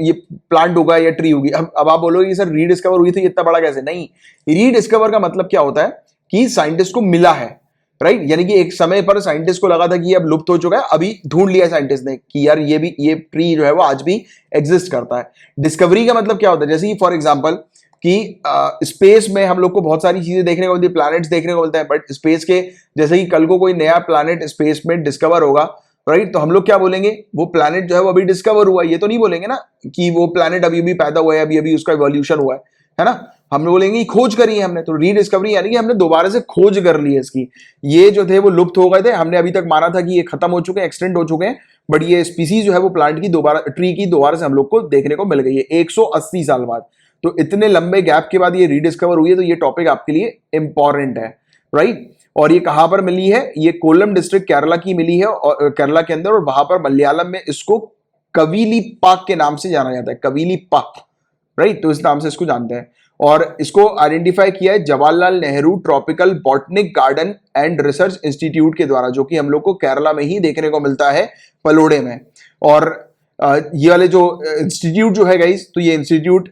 ये प्लांट होगा या ट्री होगी। अब आप बोलोगे कि सर रीडिस्कवर हुई तो इतना बड़ा कैसे, नहीं। रीडिस्कवर का मतलब क्या होता है कि साइंटिस्ट को मिला है, राइट। यानी कि एक समय पर साइंटिस्ट को लगा था कि ये अब लुप्त हो चुका है, अभी ढूंढ लिया साइंटिस्ट ने कि यार ये ट्री जो है वो आज भी एग्जिस्ट करता है। डिस्कवरी का मतलब क्या होता है, जैसे कि फॉर एग्जांपल कि स्पेस में हम लोग को बहुत सारी चीजें देखने को मिलती है, प्लैनेट्स देखने को मिलते हैं, बट स्पेस के जैसे कि कल को कोई नया प्लैनेट स्पेस में डिस्कवर होगा, राइट। तो हम लोग क्या बोलेंगे, वो प्लैनेट जो है वो अभी डिस्कवर हुआ है। ये तो नहीं बोलेंगे ना कि वो प्लैनेट अभी अभी पैदा हुआ है, अभी अभी उसका इवोल्यूशन हुआ है ना। हम लोग बोलेंगे खोज करी है हमने। तो रीडिस्कवरी यानी कि हमने दोबारा से खोज कर ली है इसकी। ये जो थे वो लुप्त हो गए थे, हमने अभी तक माना था कि ये खत्म हो चुके हैं, एक्सटेंड हो चुके हैं, बट ये स्पीसीज जो है वो प्लांट की दोबारा, ट्री की दोबारा से हम लोग को देखने को मिल गई है 180 साल बाद। तो इतने लंबे गैप के बाद ये रीडिस्कवर हुई है, तो ये टॉपिक आपके लिए इंपॉर्टेंट है, राइट। और ये कहां पर मिली है, ये कोल्लम डिस्ट्रिक्ट केरला की मिली है, और केरला के अंदर, और वहां पर मलयालम में इसको कवीली पाक के नाम से जाना जाता है, कवीली पाक, राइट। तो इस नाम से इसको जानते हैं। और इसको आइडेंटिफाई किया है Jawaharlal Nehru tropical botanic garden and research institute के द्वारा, जो कि हम लोग को केरला में ही देखने को मिलता है, पलोड़े में। और ये वाले जो इंस्टीट्यूट जो है गाइस, तो ये इंस्टीट्यूट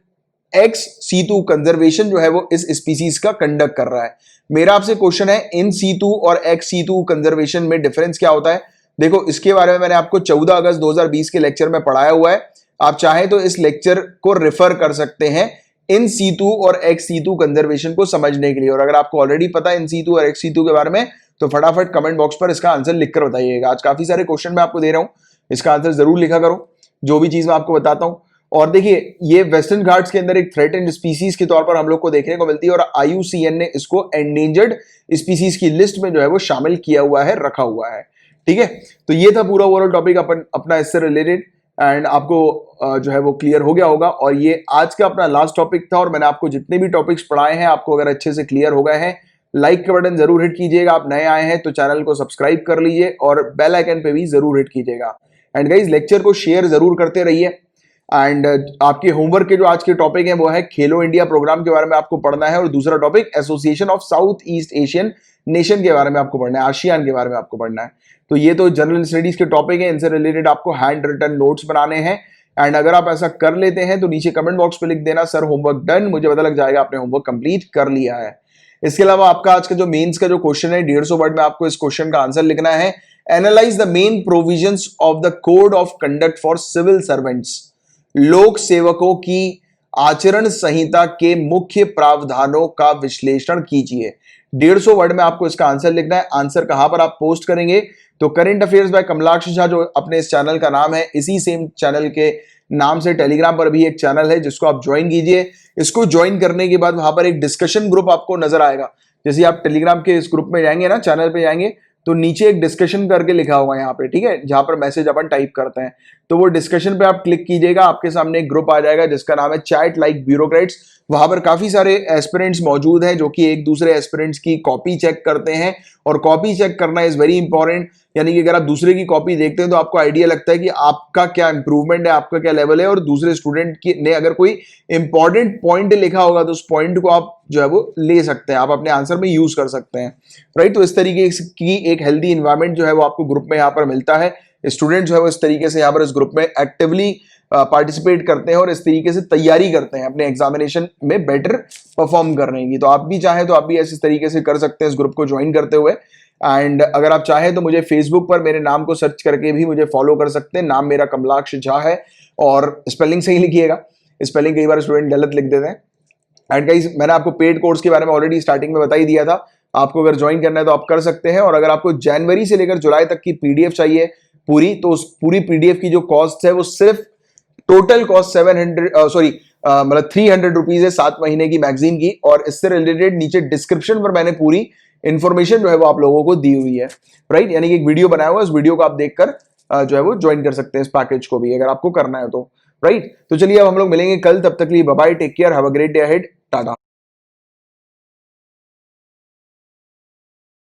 एक्स सीतु कंजर्वेशन जो है वो इस स्पीसीज का कंडक्ट कर रहा है। मेरा आपसे क्वेश्चन है, इन सीतु और एक्स सीतु कंजर्वेशन में डिफरेंस क्या होता है। देखो इसके बारे में मैंने आपको 14 अगस्त 2020 के लेक्चर में पढ़ाया हुआ है। आप चाहें तो इस लेक्चर को रेफर कर सकते हैं इन सीतु और एक्स सीतु कंजर्वेशन को समझने के लिए। और अगर आपको ऑलरेडी पता है इन सीतु और एक्स सीतु के बारे में, तो फटाफट कमेंट बॉक्स पर इसका आंसर लिखकर बताइएगा। आज काफी सारे क्वेश्चन मैं आपको दे रहा हूं, इसका आंसर जरूर लिखा करो जो भी चीज मैं आपको बताता हूं। और देखिए ये वेस्टर्न घाट्स के अंदर एक थ्रेटेंड स्पीसीज के तौर पर हम लोग को देखने को मिलती है, और IUCN ने इसको एंडेंजर्ड स्पीसीज की लिस्ट में जो है वो शामिल किया हुआ है, रखा हुआ है, ठीक है। तो ये था पूरा ओवरऑल टॉपिक अपना इससे रिलेटेड, एंड आपको जो है वो क्लियर हो गया होगा। और ये आज का अपना लास्ट टॉपिक था, और मैंने आपको जितने भी टॉपिक्स पढ़ाए हैं आपको अगर अच्छे से क्लियर हो गए हैं, लाइक का बटन जरूर हिट कीजिएगा। आप नए आए हैं तो चैनल को सब्सक्राइब कर लीजिए, और बेल आइकन पे भी जरूर हिट कीजिएगा। एंड गाइस लेक्चर को शेयर जरूर करते रहिए। एंड आपके होमवर्क के जो आज के टॉपिक हैं वो है खेलो इंडिया प्रोग्राम के बारे में आपको पढ़ना है, और दूसरा topic association of south east Asian nation के बारे में आपको पढ़ना है, आसियान के बारे में आपको पढ़ना है। तो ये तो जनरल स्टडीज के टॉपिक हैं, इनसे रिलेटेड आपको हैंड रिटन नोट्स बनाने हैं। एंड अगर आप ऐसा कर लेते हैं तो नीचे कमेंट बॉक्स पे लिख देना सर होमवर्क डन, मुझे पता लग जाएगा आपने होमवर्क कंप्लीट कर लिया है। इसके अलावा आपका आज का जो मेंस का जो क्वेश्चन है 150 वर्ड में आपको इस क्वेश्चन का आंसर लिखना है। Analyse the main provisions of the code of conduct for civil servants. लोक सेवकों की आचरण संहिता के मुख्य प्रावधानों का विश्लेषण कीजिए। 150 वर्ड में आपको इसका आंसर लिखना है। आंसर कहां पर आप पोस्ट करेंगे? तो current affairs by Kamalaksh Jha जो अपने इस चैनल का नाम है, इसी सेम चैनल के नाम से टेलीग्राम पर भी एक चैनल है जिसको आप ज्वाइन कीजिए। इसको ज्वाइन करने के बाद वहां पर एक डिस्कशन ग्रुप आपको नजर आएगा। जैसे आप टेलीग्राम के इस ग्रुप में जाएंगे ना, चैनल पे जाएंगे, तो नीचे एक डिस्कशन करके लिखा होगा यहाँ पे, ठीक है, जहां पर मैसेज अपन टाइप करते हैं। तो वो डिस्कशन पे आप क्लिक कीजिएगा, आपके सामने एक ग्रुप आ जाएगा जिसका नाम है चैट लाइक ब्यूरोक्रेट्स। वहां पर काफी सारे एस्पिरेंट्स मौजूद हैं जो कि एक दूसरे एस्पिरेंट्स की कॉपी चेक करते हैं, और कॉपी चेक करना इज वेरी इंपॉर्टेंट। यानी कि अगर आप दूसरे की कॉपी देखते हैं तो आपको आइडिया लगता है कि आपका क्या इंप्रूवमेंट है, आपका क्या लेवल है, और दूसरे स्टूडेंट की ने अगर कोई इंपॉर्टेंट पॉइंट लिखा होगा तो उस पॉइंट को आप जो है वो ले सकते हैं, आप अपने आंसर में यूज कर सकते हैं, राइट। तो इस तरीके की एक हेल्दी इन्वायरमेंट जो है वो आपको ग्रुप में यहाँ पर मिलता है। स्टूडेंट जो है वो इस तरीके से यहाँ पर इस ग्रुप में एक्टिवली पार्टिसिपेट करते हैं और इस तरीके से तैयारी करते हैं अपने एग्जामिनेशन में बेटर परफॉर्म करने की। तो आप भी चाहें तो आप भी इस तरीके से कर सकते हैं इस ग्रुप को ज्वाइन करते हुए। एंड अगर आप चाहें तो मुझे फेसबुक पर मेरे नाम को सर्च करके भी मुझे फॉलो कर सकते हैं। नाम मेरा कमलाक्ष झा है, और स्पेलिंग सही लिखिएगा, स्पेलिंग कई बार स्टूडेंट गलत लिख देते हैं। एंड गाइस, मैंने आपको पेड कोर्स के बारे में ऑलरेडी स्टार्टिंग में बता ही दिया था, आपको अगर ज्वाइन करना है तो आप कर सकते हैं। और अगर आपको जनवरी से लेकर जुलाई तक की पीडीएफ चाहिए पूरी, तो उस पूरी पीडीएफ की जो कॉस्ट है वो सिर्फ टोटल कॉस्ट 300 रुपीज है 7 महीने की मैगजीन की। और इससे रिलेटेड नीचे डिस्क्रिप्शन पर मैंने पूरी इंफॉर्मेशन जो है वो आप लोगों को दी हुई है, राइट। यानी कि एक वीडियो बनाया हुआ है, उस वीडियो को आप देखकर जो है वो ज्वाइन कर सकते हैं इस पैकेज को भी, अगर आपको करना है तो, राइट। तो चलिए अब हम लोग मिलेंगे कल, तब तक के लिए bye bye, take care, have a great day ahead, Tata.